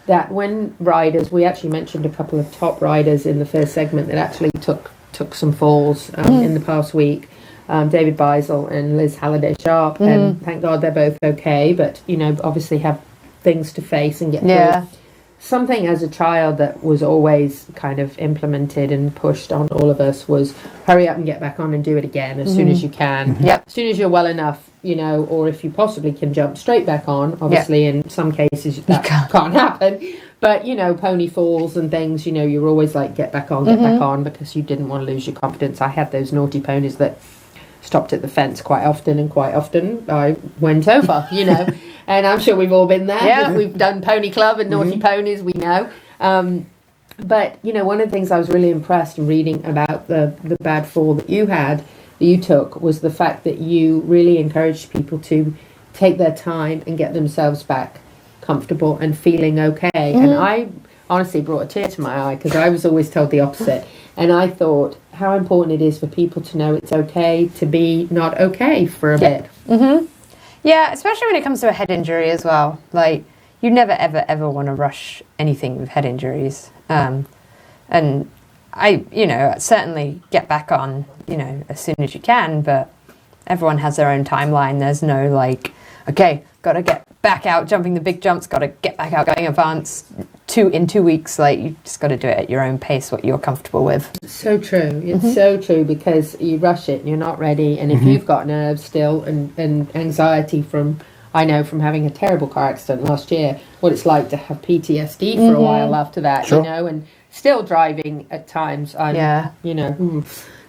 Speaker 6: that when riders, we actually mentioned a couple of top riders in the first segment that actually took some falls in the past week. David Bisell and Liz Halliday-Sharp, and thank God they're both okay, but, you know, obviously have things to face and get through. Something as a child that was always kind of implemented and pushed on all of us was hurry up and get back on and do it again as soon as you can.
Speaker 14: Yep.
Speaker 6: As soon as you're well enough, you know, or if you possibly can jump straight back on. Obviously, in some cases that can't happen. But, you know, pony falls and things, you know, you're always like, get back on, because you didn't want to lose your confidence. I had those naughty ponies that stopped at the fence quite often, and quite often I went over, you know. And I'm sure we've all been there.
Speaker 14: Yeah.
Speaker 6: We've done Pony Club and Naughty Ponies, we know. But, you know, one of the things I was really impressed in reading about the bad fall that you took, was the fact that you really encouraged people to take their time and get themselves back comfortable and feeling okay. And I honestly brought a tear to my eye, because I was always told the opposite. And I thought how important it is for people to know it's okay to be not okay for a bit.
Speaker 14: Yeah, especially when it comes to a head injury as well. Like, you never, ever, ever want to rush anything with head injuries. And I, you know, certainly get back on, you know, as soon as you can, but everyone has their own timeline. There's no like, okay, got to get back out jumping the big jumps, got to get back out going advance in 2 weeks. Like, you just got to do it at your own pace, what you're comfortable with.
Speaker 6: So true. It's so true, because you rush it and you're not ready. And if you've got nerves still and anxiety from, I know from having a terrible car accident last year, what it's like to have PTSD for a while after that, you know, and still driving at times, you know,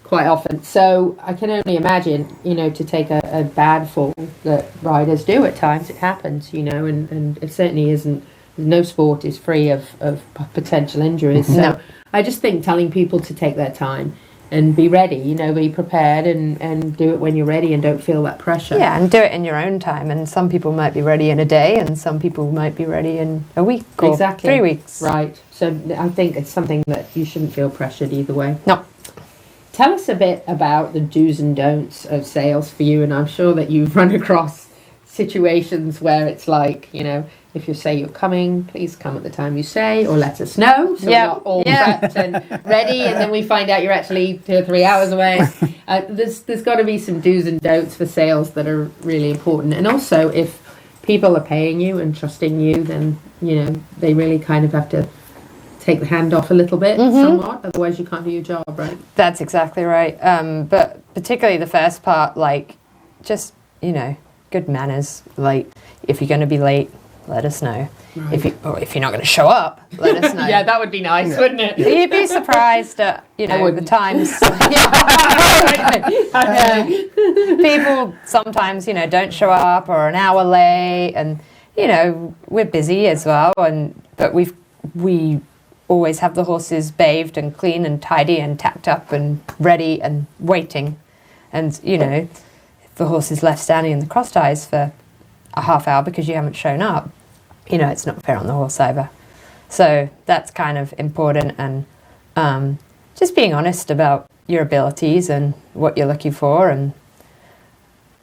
Speaker 6: quite often. So I can only imagine, you know, to take a bad fall that riders do at times. It happens, you know, and it certainly isn't, no sport is free of potential injuries. So I just think telling people to take their time and be ready, you know, be prepared and do it when you're ready and don't feel that pressure.
Speaker 14: Yeah, and do it in your own time. And some people might be ready in a day, and some people might be ready in a week or 3 weeks.
Speaker 6: Right. So I think it's something that you shouldn't feel pressured either way.
Speaker 14: No.
Speaker 6: Tell us a bit about the do's and don'ts of sales for you. And I'm sure that you've run across situations where it's like, you know, if you say you're coming, please come at the time you say, or let us know, so we're not all prepped and ready, and then we find out you're actually 2 or 3 hours away. There's got to be some do's and don'ts for sales that are really important. And also, if people are paying you and trusting you, then, you know, they really kind of have to take the hand off a little bit, somewhat, otherwise you can't do your job, right?
Speaker 14: That's exactly right. But particularly the first part, like, just, you know, good manners. Like, if you're going to be late, let us know. Right. If you're not going to show up, let us know.
Speaker 6: Yeah, that would be nice, wouldn't it?
Speaker 14: You'd be surprised at, you know, the times. People sometimes, you know, don't show up or an hour late, and, you know, we're busy as well, but we always have the horses bathed and clean and tidy and tacked up and ready and waiting. And, you know, if the horse is left standing in the cross ties for a half hour because you haven't shown up, you know, it's not fair on the horse either. So that's kind of important, and just being honest about your abilities and what you're looking for and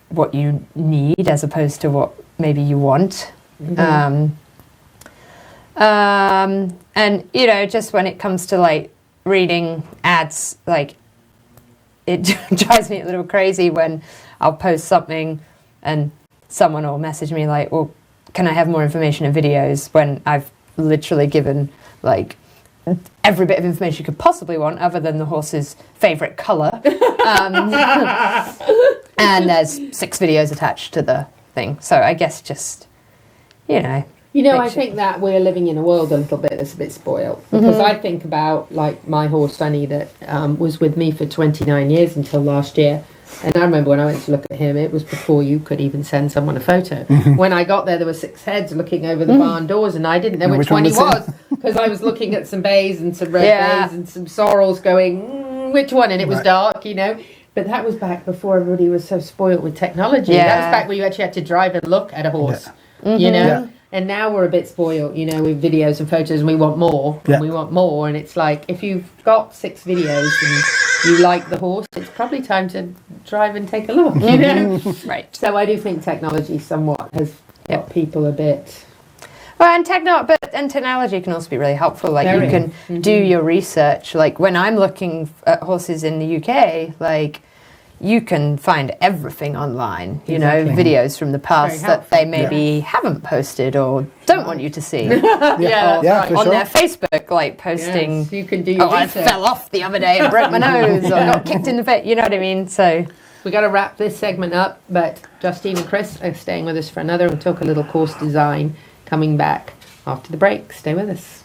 Speaker 14: what you need as opposed to what maybe you want. And, you know, just when it comes to, like, reading ads, like, it drives me a little crazy when I'll post something and someone will message me like, well, can I have more information and videos, when I've literally given, like, every bit of information you could possibly want other than the horse's favourite colour. And there's 6 videos attached to the thing. So I guess just, you know.
Speaker 6: You know, I think that we're living in a world a little bit that's a bit spoiled. Because I think about, like, my horse, Sunny, that was with me for 29 years until last year. And I remember when I went to look at him, it was before you could even send someone a photo. When I got there were 6 heads looking over the barn doors, and I didn't know which one he was, because I was looking at some bays and some red bays and some sorrels going, which one? And it was dark, you know. But that was back before everybody was so spoiled with technology. That was back where you actually had to drive and look at a horse, you know. And now we're a bit spoiled, you know, with videos and photos, and we want more, and we want more. And it's like, if you've got 6 videos and you like the horse, it's probably time to drive and take a look, you know?
Speaker 14: Right.
Speaker 6: So I do think technology somewhat has got people a bit...
Speaker 14: Well, and technology can also be really helpful. Like, you can do your research. Like, when I'm looking at horses in the UK, like, you can find everything online, you know, videos from the past that they maybe haven't posted or don't want you to see. On their Facebook, like, posting,
Speaker 6: you can do your research.
Speaker 14: I fell off the other day and broke my nose or got kicked in the face, you know what I mean? So
Speaker 6: we got to wrap this segment up, but Justine and Chris are staying with us for another. We'll talk a little course design coming back after the break. Stay with us.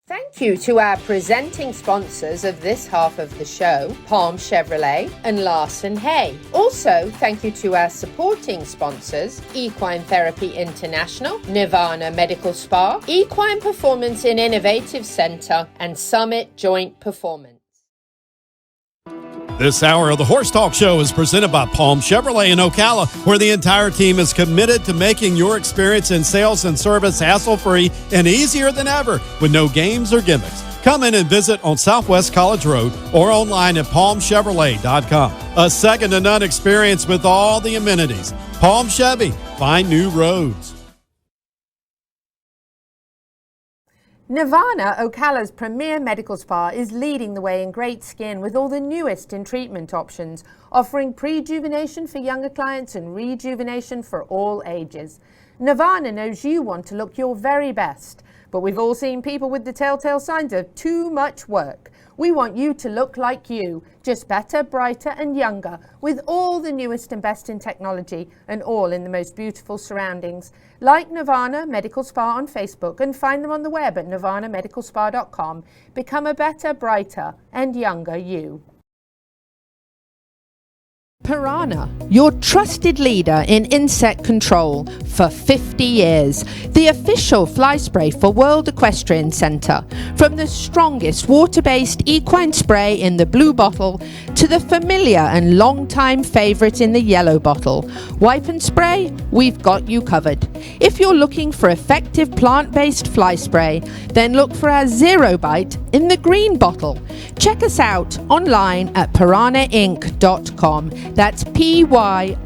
Speaker 17: Thank
Speaker 6: Thank you to our presenting sponsors of this half of the show, Palm Chevrolet and Larson Hay. Also, thank you to our supporting sponsors, Equine Therapy International, Nirvana Medical Spa, Equine Performance and Innovative Center, and Summit Joint Performance.
Speaker 12: This hour of the Horse Talk Show is presented by Palm Chevrolet in Ocala, where the entire team is committed to making your experience in sales and service hassle-free and easier than ever with no games or gimmicks. Come in and visit on Southwest College Road or online at palmchevrolet.com. A second-to-none experience with all the amenities. Palm Chevy, find new roads.
Speaker 6: Nirvana, Ocala's premier medical spa, is leading the way in great skin with all the newest in treatment options, offering prejuvenation for younger clients and rejuvenation for all ages. Nirvana knows you want to look your very best, but we've all seen people with the telltale signs of too much work. We want you to look like you, just better, brighter and younger, with all the newest and best in technology and all in the most beautiful surroundings. Like Nirvana Medical Spa on Facebook and find them on the web at nirvanamedicalspa.com. Become a better, brighter and younger you. Piranha, your trusted leader in insect control for 50 years. The official fly spray for World Equestrian Centre. From the strongest water-based equine spray in the blue bottle to the familiar and long-time favourite in the yellow bottle. Wipe and spray, we've got you covered. If you're looking for effective plant-based fly spray, then look for our Zero Bite in the green bottle. Check us out online at piranhainc.com. That's Pyranha,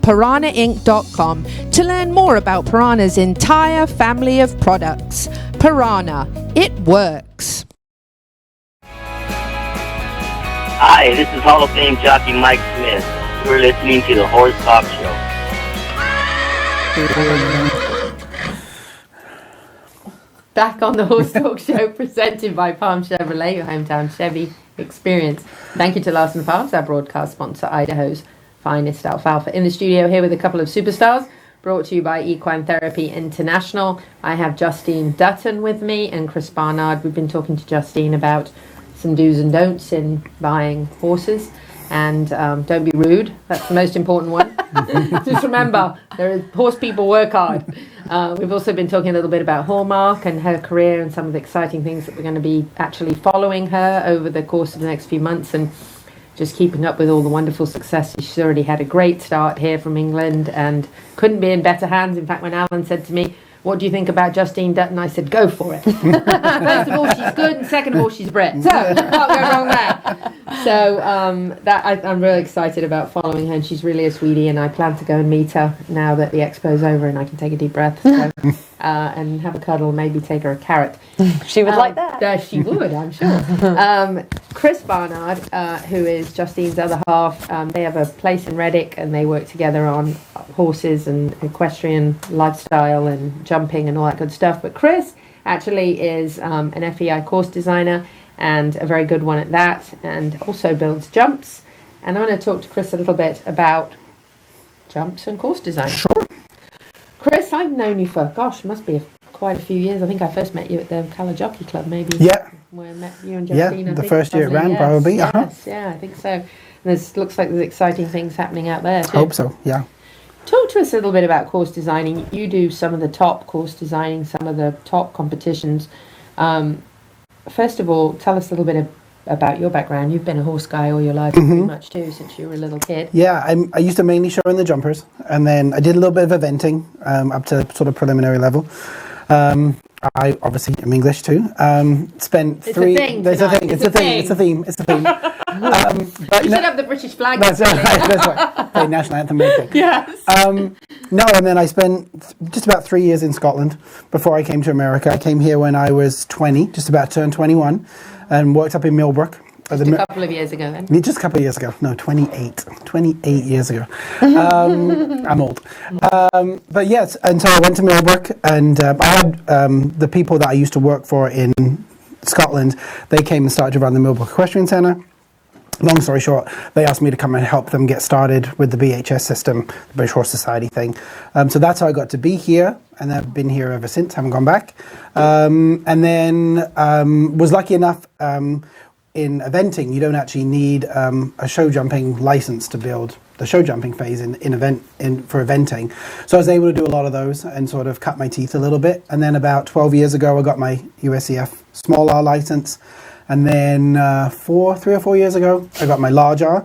Speaker 6: piranhainc.com, to learn more about Piranha's entire family of products. Piranha, it works.
Speaker 10: Hi, this is Hall of Fame jockey Mike Smith. You're listening to the Horse Talk Show.
Speaker 6: Back on the Horse Talk Show, presented by Palm Chevrolet, your hometown Chevy experience. Thank you to Larson Farms, our broadcast sponsor, Idaho's finest alfalfa. In the studio here with a couple of superstars, brought to you by Equine Therapy International. I have Justine Dutton with me and Chris Barnard. We've been talking to Justine about some do's and don'ts in buying horses. And don't be rude. That's the most important one. Just remember, horse people work hard. We've also been talking a little bit about Hallmark and her career and some of the exciting things that we're going to be actually following her over the course of the next few months, and just keeping up with all the wonderful successes. She's already had a great start here from England and couldn't be in better hands. In fact, when Alan said to me, "What do you think about Justine Dutton?" I said, "Go for it." First of all, she's good, and second of all, she's Brit. So, can't go wrong there. So, I'm really excited about following her, and she's really a sweetie, and I plan to go and meet her now that the expo's over and I can take a deep breath. So, and have a cuddle, maybe take her a carrot.
Speaker 14: She would like that.
Speaker 6: She would, I'm sure. Chris Barnard, who is Justine's other half, they have a place in Reddick, and they work together on horses and equestrian lifestyle and jumping and all that good stuff. But Chris actually is an FEI course designer, and a very good one at that, and also builds jumps. And I'm going to talk to Chris a little bit about jumps and course design.
Speaker 15: Sure.
Speaker 6: Chris, I've known you for, must be quite a few years. I think I first met you at the Ocala Jockey Club, maybe.
Speaker 15: Yeah.
Speaker 6: Where I met you and Justine.
Speaker 15: Yeah, the first year it ran, probably.
Speaker 6: Yes, yeah, I think so. And looks like there's exciting things happening out there, too.
Speaker 15: Hope so, yeah.
Speaker 6: Talk to us a little bit about course designing. You do some of the top course designing, some of the top competitions. First of all, tell us a little bit about your background. You've been a horse guy all your life, pretty much too, since you were a little kid.
Speaker 15: Yeah, I used to mainly show in the jumpers, and then I did a little bit of eventing up to sort of preliminary level. I obviously am English too. Spent
Speaker 6: It's
Speaker 15: three.
Speaker 6: a thing.
Speaker 15: It's a thing. It's a thing. It's a theme. It's a theme.
Speaker 6: But you should have the British flag.
Speaker 15: That's right. That's right. Play national anthem.
Speaker 6: Yes.
Speaker 15: No, and then I spent just about 3 years in Scotland before I came to America. I came here when I was 20, just about turned 21, and worked up in Millbrook.
Speaker 6: Just a couple of years ago then?
Speaker 15: Just a couple of years ago. No, 28 years ago. I'm old. But yes, and so I went to Millbrook, and I had the people that I used to work for in Scotland, they came and started to run the Millbrook Equestrian Centre. long story short, they asked me to come and help them get started with the BHS system, the British Horse Society thing. So that's how I got to be here, and I've been here ever since, haven't gone back. And then was lucky enough in eventing, you don't actually need a show jumping license to build the show jumping phase for eventing. So I was able to do a lot of those and sort of cut my teeth a little bit. And then about 12 years ago, I got my USCF small R license. And then 3 or 4 years ago, I got my large R.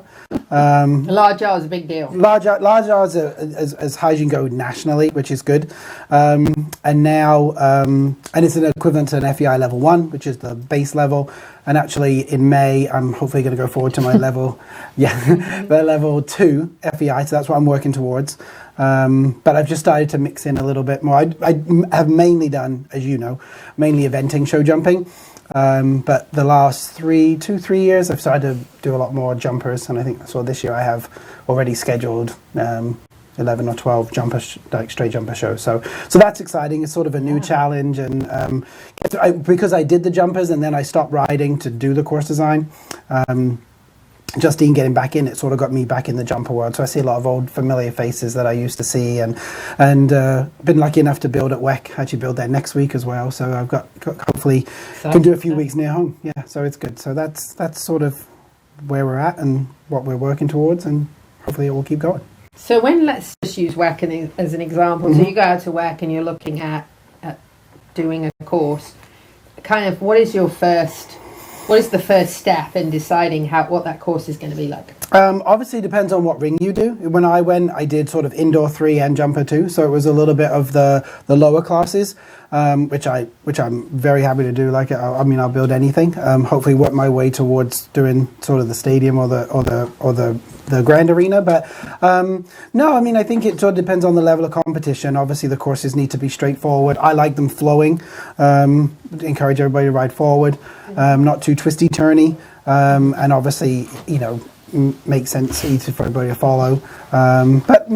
Speaker 6: Large R is a big deal.
Speaker 15: Large R is as high as you can go nationally, which is good. And now, and it's an equivalent to an FEI level 1, which is the base level. And actually, in May, I'm hopefully going to go forward to my level, the level 2 FEI. So that's what I'm working towards. But I've just started to mix in a little bit more. I have mainly done, as you know, mainly eventing show jumping. But the last 3 years, I've started to do a lot more jumpers, and I think this year I have already scheduled 11 or 12 straight jumper shows. So that's exciting. It's sort of a new challenge, and because I did the jumpers and then I stopped riding to do the course design. Justine getting back in, it sort of got me back in the jumper world. So I see a lot of old familiar faces that I used to see, and been lucky enough to build at WEC, actually build there next week as well. So I've got hopefully can do a few weeks near home. Yeah, so it's good. So that's sort of where we're at and what we're working towards, and hopefully it will keep going.
Speaker 6: So let's just use WEC as an example. Mm-hmm. So you go out to WEC and you're looking at doing a course. Kind of, what is the first step in deciding what that course is going to be like?
Speaker 15: Obviously, it depends on what ring you do. When I went, I did sort of indoor 3 and jumper 2, so it was a little bit of the lower classes, which I'm very happy to do. I'll build anything. Hopefully, work my way towards doing sort of the stadium or the grand arena. But no, I think it sort of depends on the level of competition. Obviously, the courses need to be straightforward. I like them flowing. Encourage everybody to ride forward, not too twisty turny, and obviously, make sense easy for everybody to follow. But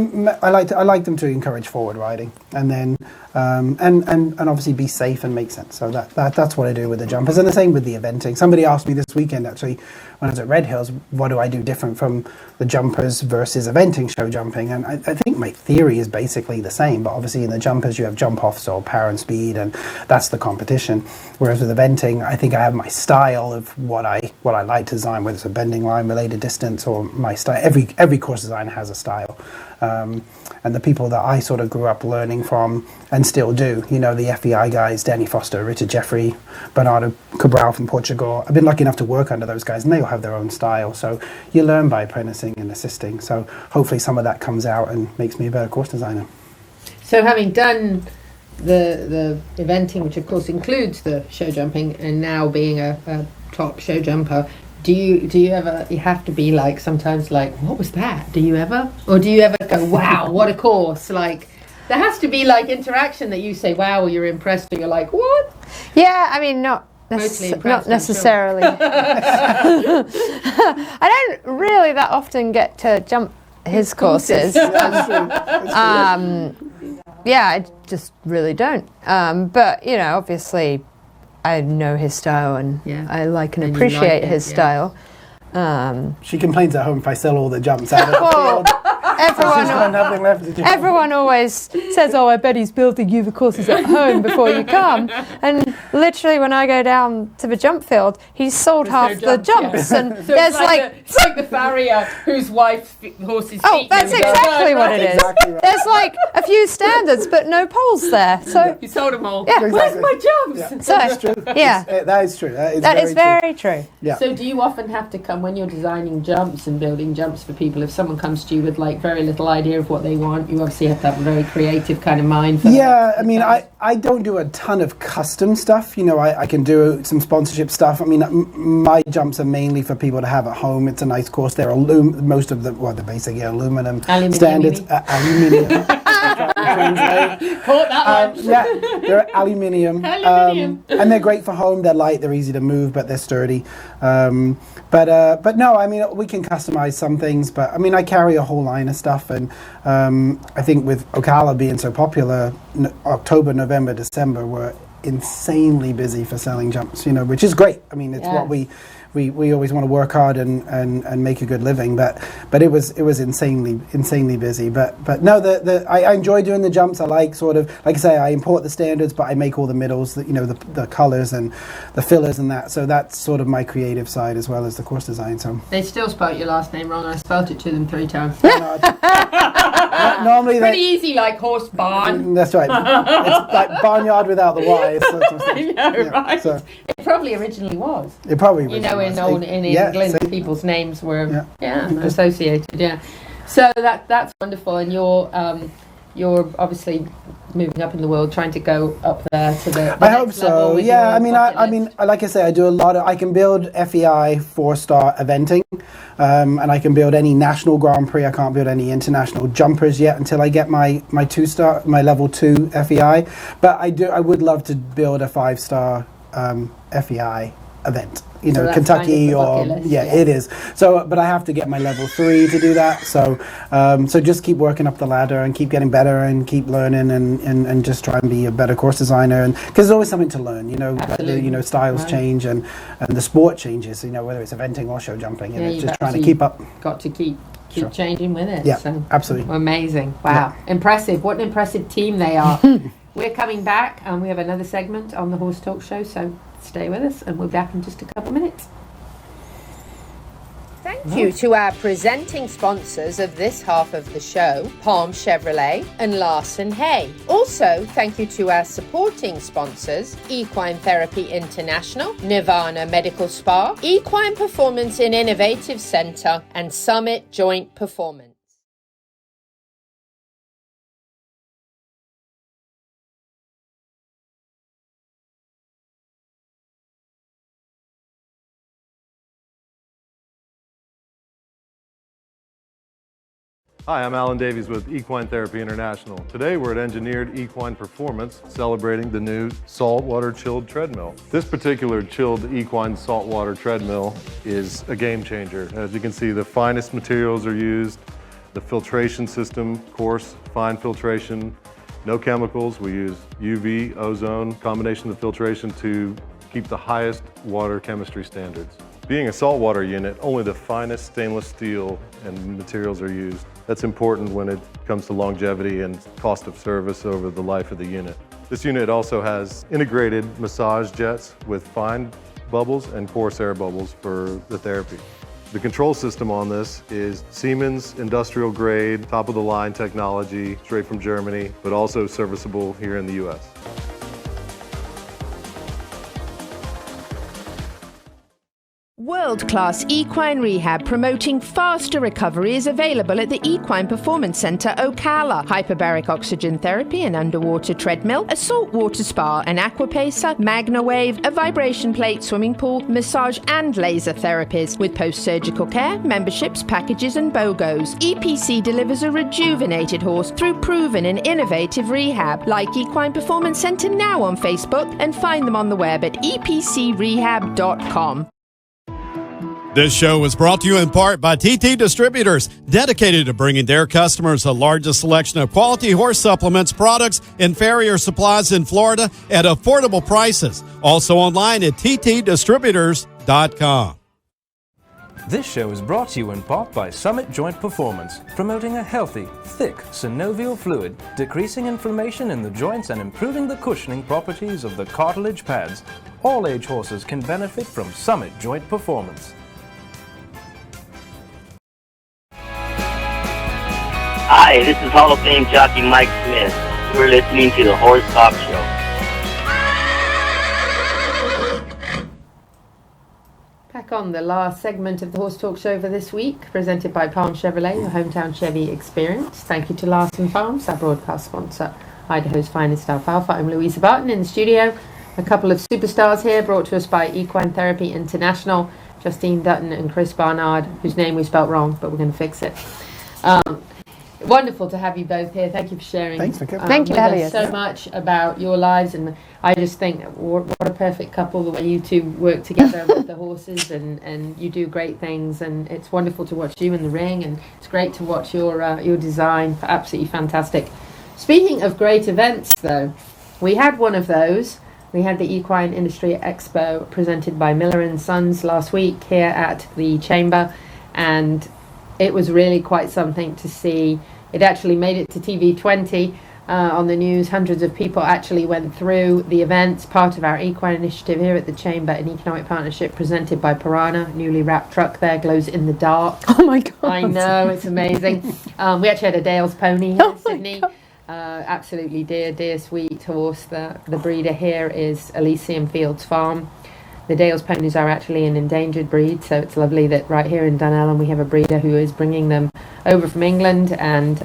Speaker 15: I like them to encourage forward riding, and then and obviously be safe and make sense. So that's what I do with the jumpers, and the same with the eventing. Somebody asked me this weekend actually when I was at Red Hills, what do I do different from the jumpers versus eventing show jumping? And I think my theory is basically the same, but obviously in the jumpers you have jump offs or power and speed, and that's the competition. Whereas with eventing, I think I have my style of what I like to design, whether it's a bending line, related distance, or my style. Every course design has a style. And the people that I sort of grew up learning from and still do, the FEI guys, Danny Foster, Richard Jeffrey, Bernardo Cabral from Portugal. I've been lucky enough to work under those guys, and they all have their own style. So you learn by apprenticing and assisting. So hopefully some of that comes out and makes me a better course designer.
Speaker 6: So having done the eventing, which of course includes the show jumping, and now being a top show jumper, do you ever, you have to be like, sometimes like, what was that? Do you ever? Or do you ever go, wow, what a course? Like, there has to be like interaction that you say, wow, or you're impressed, or you're like, what?
Speaker 14: Yeah, not necessarily. I don't really that often get to jump his courses.
Speaker 15: That's true.
Speaker 14: Yeah, I just really don't. But, obviously I know his style, and I like and appreciate his style.
Speaker 15: She complains at home if I sell all the jumps out of the field.
Speaker 14: Everyone always says, oh, I bet he's building you the courses at home before you come. And literally when I go down to the jump field, he's sold half the jumps. Yeah. And so there's
Speaker 6: it's like the farrier whose wife's horse's feet.
Speaker 14: Oh, that's exactly what it is. Exactly right. There's like a few standards, but no poles there. So
Speaker 6: you sold them all.
Speaker 14: Yeah.
Speaker 6: Exactly. Where's my jumps?
Speaker 14: Yeah. So,
Speaker 15: that's true.
Speaker 14: Yeah.
Speaker 15: That is true.
Speaker 14: That is very true.
Speaker 15: Yeah.
Speaker 6: So do you often have to come, when you're designing jumps and building jumps for people, if someone comes to you with like very little idea of what they want, you obviously have to have a very creative kind of mind for that.
Speaker 15: I don't do a ton of custom stuff. I can do some sponsorship stuff. My jumps are mainly for people to have at home. It's a nice course. They're most of the basic aluminum standards. Aluminium.
Speaker 6: Caught that one.
Speaker 15: Yeah, they're aluminium. And they're great for home. They're light. They're easy to move, but they're sturdy. But no, we can customize some things. But I carry a whole line of stuff, and I think with Ocala being so popular, October, November, December were insanely busy for selling jumps. Which is great. It's what we always want to work hard and make a good living, but it was insanely busy. But no, I enjoy doing the jumps. I like like I say, I import the standards, but I make all the middles, the colors and the fillers and that. So that's sort of my creative side as well as the course design. So
Speaker 6: they still spelt your last name wrong. I spelt it to them 3 times.
Speaker 15: Normally
Speaker 6: pretty easy, like horse barn.
Speaker 15: That's right. It's like barnyard without the Y.
Speaker 6: I know, right? So. It probably originally was.
Speaker 15: It probably was.
Speaker 6: In England, people's names were associated. Yeah. So that's wonderful, and you're obviously moving up in the world, trying to go up there to the
Speaker 15: I hope so. Yeah, I mean, like I say, I do a lot of. I can build FEI 4-star eventing, and I can build any national Grand Prix. I can't build any international jumpers yet until I get my 2-star, my level 2 FEI. But I would love to build a 5-star FEI event.
Speaker 6: So
Speaker 15: Kentucky
Speaker 6: kind of
Speaker 15: it is. So, but I have to get my level 3 to do that. So, so just keep working up the ladder and keep getting better and keep learning and just try and be a better course designer. And because there's always something to learn, styles change and the sport changes. Whether it's eventing or show jumping, and it's just trying to keep up.
Speaker 6: Got to keep changing with it.
Speaker 15: Yeah,
Speaker 6: so.
Speaker 15: absolutely.
Speaker 6: Amazing. Wow, impressive. What an impressive team they are. We're coming back and we have another segment on the Horse Talk Show. So. Stay with us and we'll be back in just a couple of minutes. Thank you to our presenting sponsors of this half of the show, Palm Chevrolet and Larson Hay. Also, thank you to our supporting sponsors, Equine Therapy International, Nirvana Medical Spa, Equine Performance and Innovative Center, and Summit Joint Performance.
Speaker 17: Hi, I'm Alan Davies with Equine Therapy International. Today we're at Engineered Equine Performance celebrating the new Saltwater chilled treadmill. This particular chilled equine saltwater treadmill is a game changer. As you can see, the finest materials are used, the filtration system, coarse, fine filtration, no chemicals. We use UV, ozone, combination of filtration to keep the highest water chemistry standards. Being a saltwater unit, only the finest stainless steel and materials are used. That's important when it comes to longevity and cost of service over the life of the unit. This unit also has integrated massage jets with fine bubbles and coarse air bubbles for the therapy. The control system on this is Siemens industrial grade, top of the line technology, straight from Germany, but also serviceable here in the US.
Speaker 6: World-class equine rehab promoting faster recovery is available at the Equine Performance Center Ocala. Hyperbaric oxygen therapy, an underwater treadmill, a saltwater spa, an aquapacer, MagnaWave, a vibration plate, swimming pool, massage and laser therapies. With post-surgical care, memberships, packages and BOGOs. EPC delivers a rejuvenated horse through proven and innovative rehab. Like Equine Performance Center now on Facebook and find them on the web at epcrehab.com.
Speaker 12: This show was brought to you in part by TT Distributors, dedicated to bringing their customers the largest selection of quality horse supplements, products, and farrier supplies in Florida at affordable prices. Also online at ttdistributors.com.
Speaker 7: This show is brought to you in part by Summit Joint Performance, promoting a healthy, thick synovial fluid, decreasing inflammation in the joints and improving the cushioning properties of the cartilage pads. All age horses can benefit from Summit Joint Performance.
Speaker 10: Hi, this is Hall of Fame jockey Mike Smith. You're listening to the Horse Talk Show.
Speaker 6: Back on the last segment of the Horse Talk Show for this week, presented by Palm Chevrolet, your hometown Chevy experience. Thank you to Larson Farms, our broadcast sponsor, Idaho's finest alfalfa. I'm Louisa Barton in the studio. A couple of superstars here brought to us by Equine Therapy International, Justine Dutton and Chris Barnard, whose name we spelt wrong, but we're going to fix it. Wonderful to have you both here. Thank you for sharing.
Speaker 15: Thanks for coming.
Speaker 6: Thank you for having us. So much about your lives, and I just think what a perfect couple the way you two work together with the horses, and you do great things, and it's wonderful to watch you in the ring, and it's great to watch your design. Absolutely fantastic. Speaking of great events, though, we had one of those We had the Equine Industry Expo presented by Miller & Sons last week here at the Chamber, and it was really quite something to see. It actually made it to TV20 on the news. Hundreds of people actually went through the events, part of our equine initiative here at the Chamber, an economic partnership presented by Piranha. Newly wrapped truck there, glows in the dark.
Speaker 14: Oh my God.
Speaker 6: I know, it's amazing. We actually had a Dale's pony here in Sydney. Absolutely dear sweet horse. The breeder here is Elysium Fields Farm. The Dale's ponies are actually an endangered breed, so it's lovely that right here in Dunelm we have a breeder who is bringing them over from England and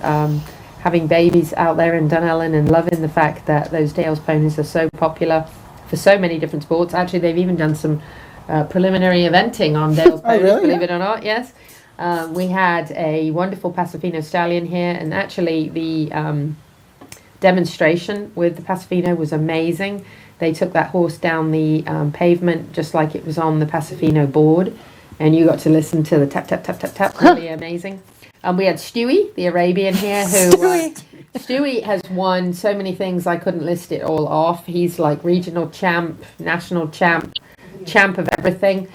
Speaker 6: having babies out there in Dunelm, and loving the fact that those Dale's ponies are so popular for so many different sports. Actually, they've even done some preliminary eventing on Dale's ponies,
Speaker 15: really?
Speaker 6: believe it or not, yes. We had a wonderful Pasofino stallion here, and actually the demonstration with the Pasofino was amazing. They took that horse down the pavement just like it was on the Pasofino board, and you got to listen to the tap, tap, tap, tap, tap. Really amazing. We had Stewie, the Arabian here, who Stewie has won so many things I couldn't list it all off. He's like regional champ, national champ of everything.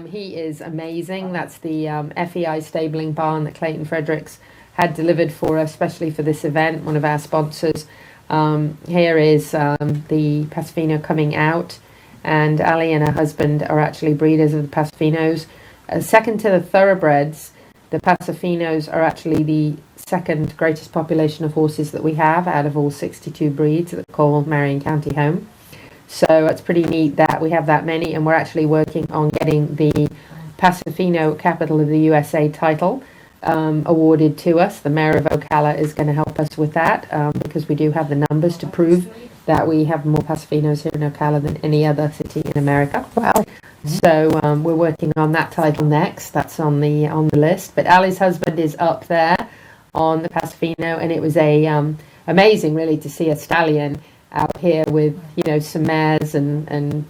Speaker 6: He is amazing. That's the FEI stabling barn that Clayton Fredericks had delivered for us, especially for this event, one of our sponsors. Here is the Pasofino coming out, and Ali and her husband are actually breeders of the Pasofinos. Second to the thoroughbreds, the Pasofinos are actually the second greatest population of horses that we have out of all 62 breeds that call Marion County home. So it's pretty neat that we have that many, and we're actually working on getting the Pasofino Capital of the USA title awarded to us. The Mayor of Ocala is going to help us with that because we do have the numbers to prove that we have more Pasofinos here in Ocala than any other city in America.
Speaker 14: Wow.
Speaker 6: So we're working on that title next. That's on the list. But Ali's husband is up there on the Pasofino, and it was amazing really to see a stallion out here with some mares and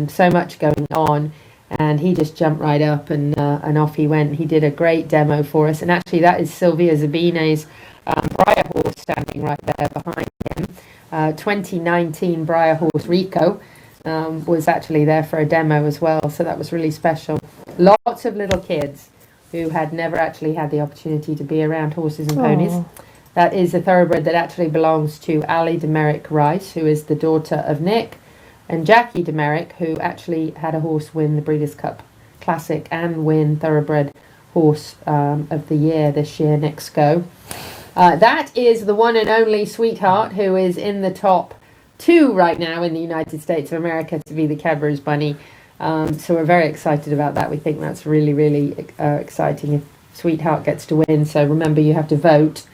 Speaker 6: so much going on. And he just jumped right up and off he went. He did a great demo for us. And actually that is Sylvia Zabine's Breyer horse standing right there behind him. 2019 Breyer horse Rico was actually there for a demo as well. So that was really special. Lots of little kids who had never actually had the opportunity to be around horses and ponies. That is a thoroughbred that actually belongs to Ali Demerick Rice, who is the daughter of Nick, and Jackie Demerick, who actually had a horse win the Breeders' Cup Classic and win Thoroughbred Horse of the Year this year, Nick's Go. That is the one and only Sweetheart, who is in the top 2 right now in the United States of America to be the Cadbury's Bunny. So we're very excited about that. We think that's really, really exciting if Sweetheart gets to win. So remember, you have to vote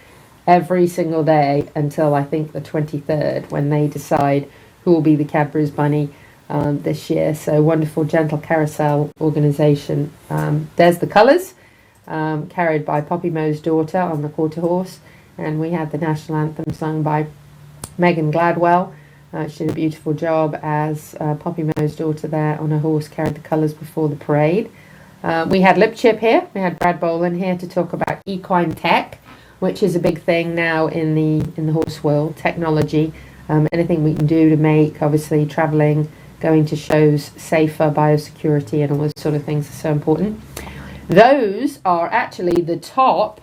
Speaker 6: every single day until I think the 23rd when they decide who will be the Cadbury's Bunny this year. So wonderful Gentle Carousel organisation. There's the colours, carried by Poppy Moe's daughter on the quarter horse, and we had the national anthem sung by Megan Gladwell. She did a beautiful job as Poppy Moe's daughter there on her horse, carried the colours before the parade. We had Lip Chip here. We had Brad Boland here to talk about equine tech, which is a big thing now in the horse world, technology. Anything we can do to make, obviously, travelling, going to shows safer, biosecurity, and all those sort of things are so important. Those are actually the top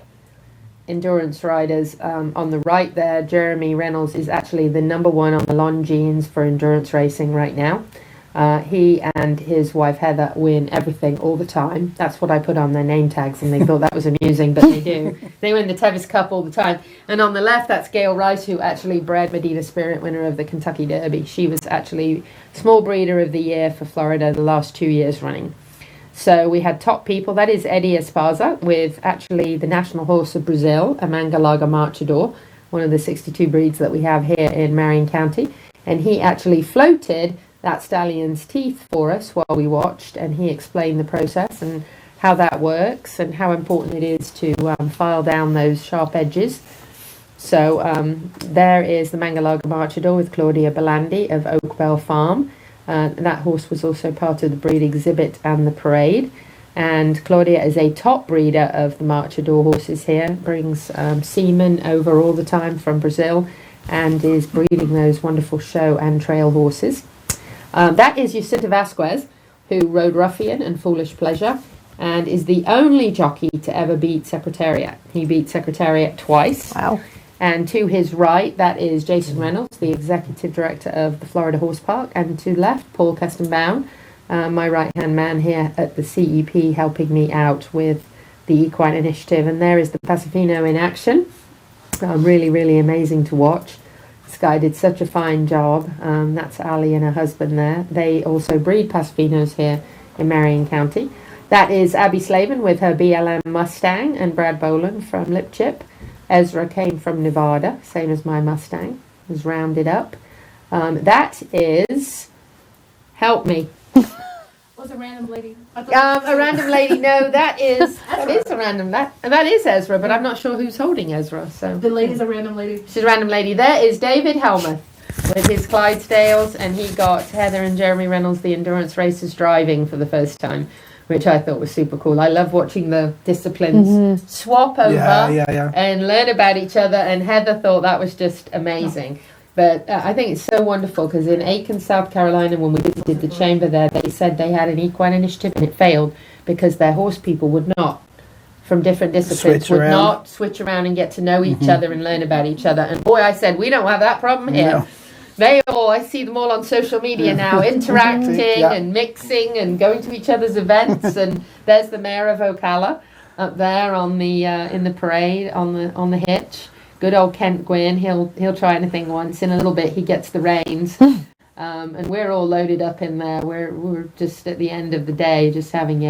Speaker 6: endurance riders. On the right there, Jeremy Reynolds is actually the number 1 on the Longines for endurance racing right now. He and his wife Heather win everything all the time. That's what I put on their name tags, and they thought that was amusing, but they do. They win the Tevis Cup all the time. And on the left, that's Gail Rice, who actually bred Medina Spirit, winner of the Kentucky Derby. She was actually Small Breeder of the Year for Florida the last 2 years running. So we had top people. That is Eddie Esparza with actually the national horse of Brazil, a Mangalaga Marchador, one of the 62 breeds that we have here in Marion County. And he actually floated that stallion's teeth for us while we watched, and he explained the process and how that works and how important it is to file down those sharp edges. So there is the Mangalaga Marchador with Claudia Belandi of Oakbell Farm. That horse was also part of the breed exhibit and the parade. And Claudia is a top breeder of the Marchador horses here, brings semen over all the time from Brazil, and is breeding those wonderful show and trail horses. That is Jacinta Vasquez, who rode Ruffian and Foolish Pleasure, and is the only jockey to ever beat Secretariat. He beat Secretariat twice.
Speaker 18: Wow.
Speaker 6: And to his right, that is Jason Reynolds, the executive director of the Florida Horse Park. And to left, Paul Kestenbaum, my right-hand man here at the CEP, helping me out with the Equine Initiative. And there is the Pasifino in action. Really, really amazing to watch. This guy did such a fine job. That's Ali and her husband there. They also breed Pasifinos here in Marion County. That is Abby Slavin with her BLM Mustang and Brad Boland from Lip Chip. Ezra came from Nevada, same as my Mustang, was rounded up. That is, help me.
Speaker 18: Was a random lady?
Speaker 6: A random lady, no, that is a random, that is Ezra, but I'm not sure who's holding Ezra. So
Speaker 18: The lady's a random lady.
Speaker 6: She's a random lady. There is David Helmuth with his Clydesdales, and he got Heather and Jeremy Reynolds, the endurance racers, driving for the first time, which I thought was super cool. I love watching the disciplines swap over and learn about each other, and Heather thought that was just amazing. But I think it's so wonderful because in Aiken, South Carolina, when we did the chamber there, they said they had an equine initiative and it failed because their horse people would not, from different disciplines, would not switch around and get to know each other and learn about each other. And boy, I said, we don't have that problem here. No. They all, I see them all on social media now, interacting and mixing and going to each other's events. And there's the mayor of Ocala up there on the in the parade on the hitch. Good old Kent Gwynn. He'll try anything once. In a little bit, he gets the reins, and we're all loaded up in there. We're just at the end of the day, just having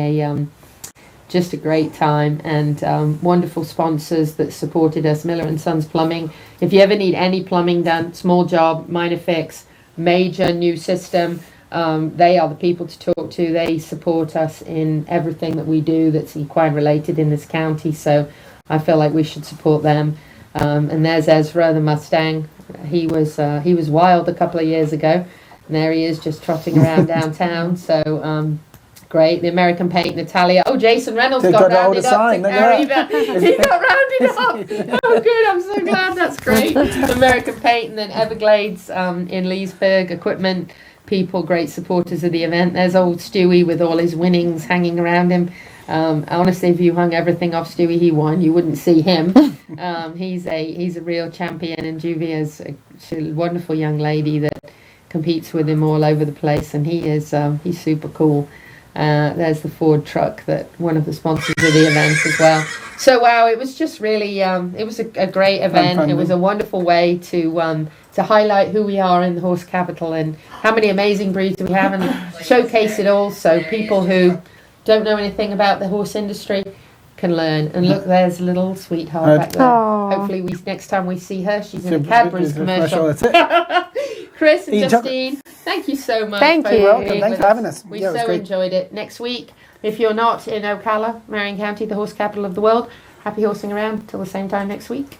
Speaker 6: just a great time, and wonderful sponsors that supported us. Miller and Sons Plumbing. If you ever need any plumbing done, small job, minor fix, major new system, they are the people to talk to. They support us in everything that we do that's equine related in this county. So I feel like we should support them. And there's Ezra, the Mustang. He was wild a couple of years ago, and there he is just trotting around downtown. So great. The American Paint, Natalia. Oh, Jason Reynolds got rounded up to carry that. He got rounded up. Oh, good. I'm so glad. That's great. American Paint, and then Everglades in Leesburg. Equipment people, great supporters of the event. There's old Stewie with all his winnings hanging around him. Honestly, if you hung everything off Stewie, he won. You wouldn't see him. He's a real champion, and Juvia's a wonderful young lady that competes with him all over the place, and he's super cool. There's the Ford truck that one of the sponsors of the event as well. So wow, it was just really it was a great event. It was a wonderful way to highlight who we are in the horse capital and how many amazing breeds we have, and showcase it all so people who don't know anything about the horse industry can learn. And look, there's a little sweetheart back there.
Speaker 18: Aww.
Speaker 6: Hopefully next time we see her, she's in a Cadbury's commercial.
Speaker 15: That's it.
Speaker 6: Chris and Justine, thank you so much.
Speaker 18: Thank you.
Speaker 15: You're welcome. Thanks for having us.
Speaker 6: We
Speaker 15: Yeah, it was
Speaker 6: so
Speaker 15: great.
Speaker 6: enjoyed it. Next week, if you're not in Ocala, Marion County, the horse capital of the world, happy horsing around till the same time next week.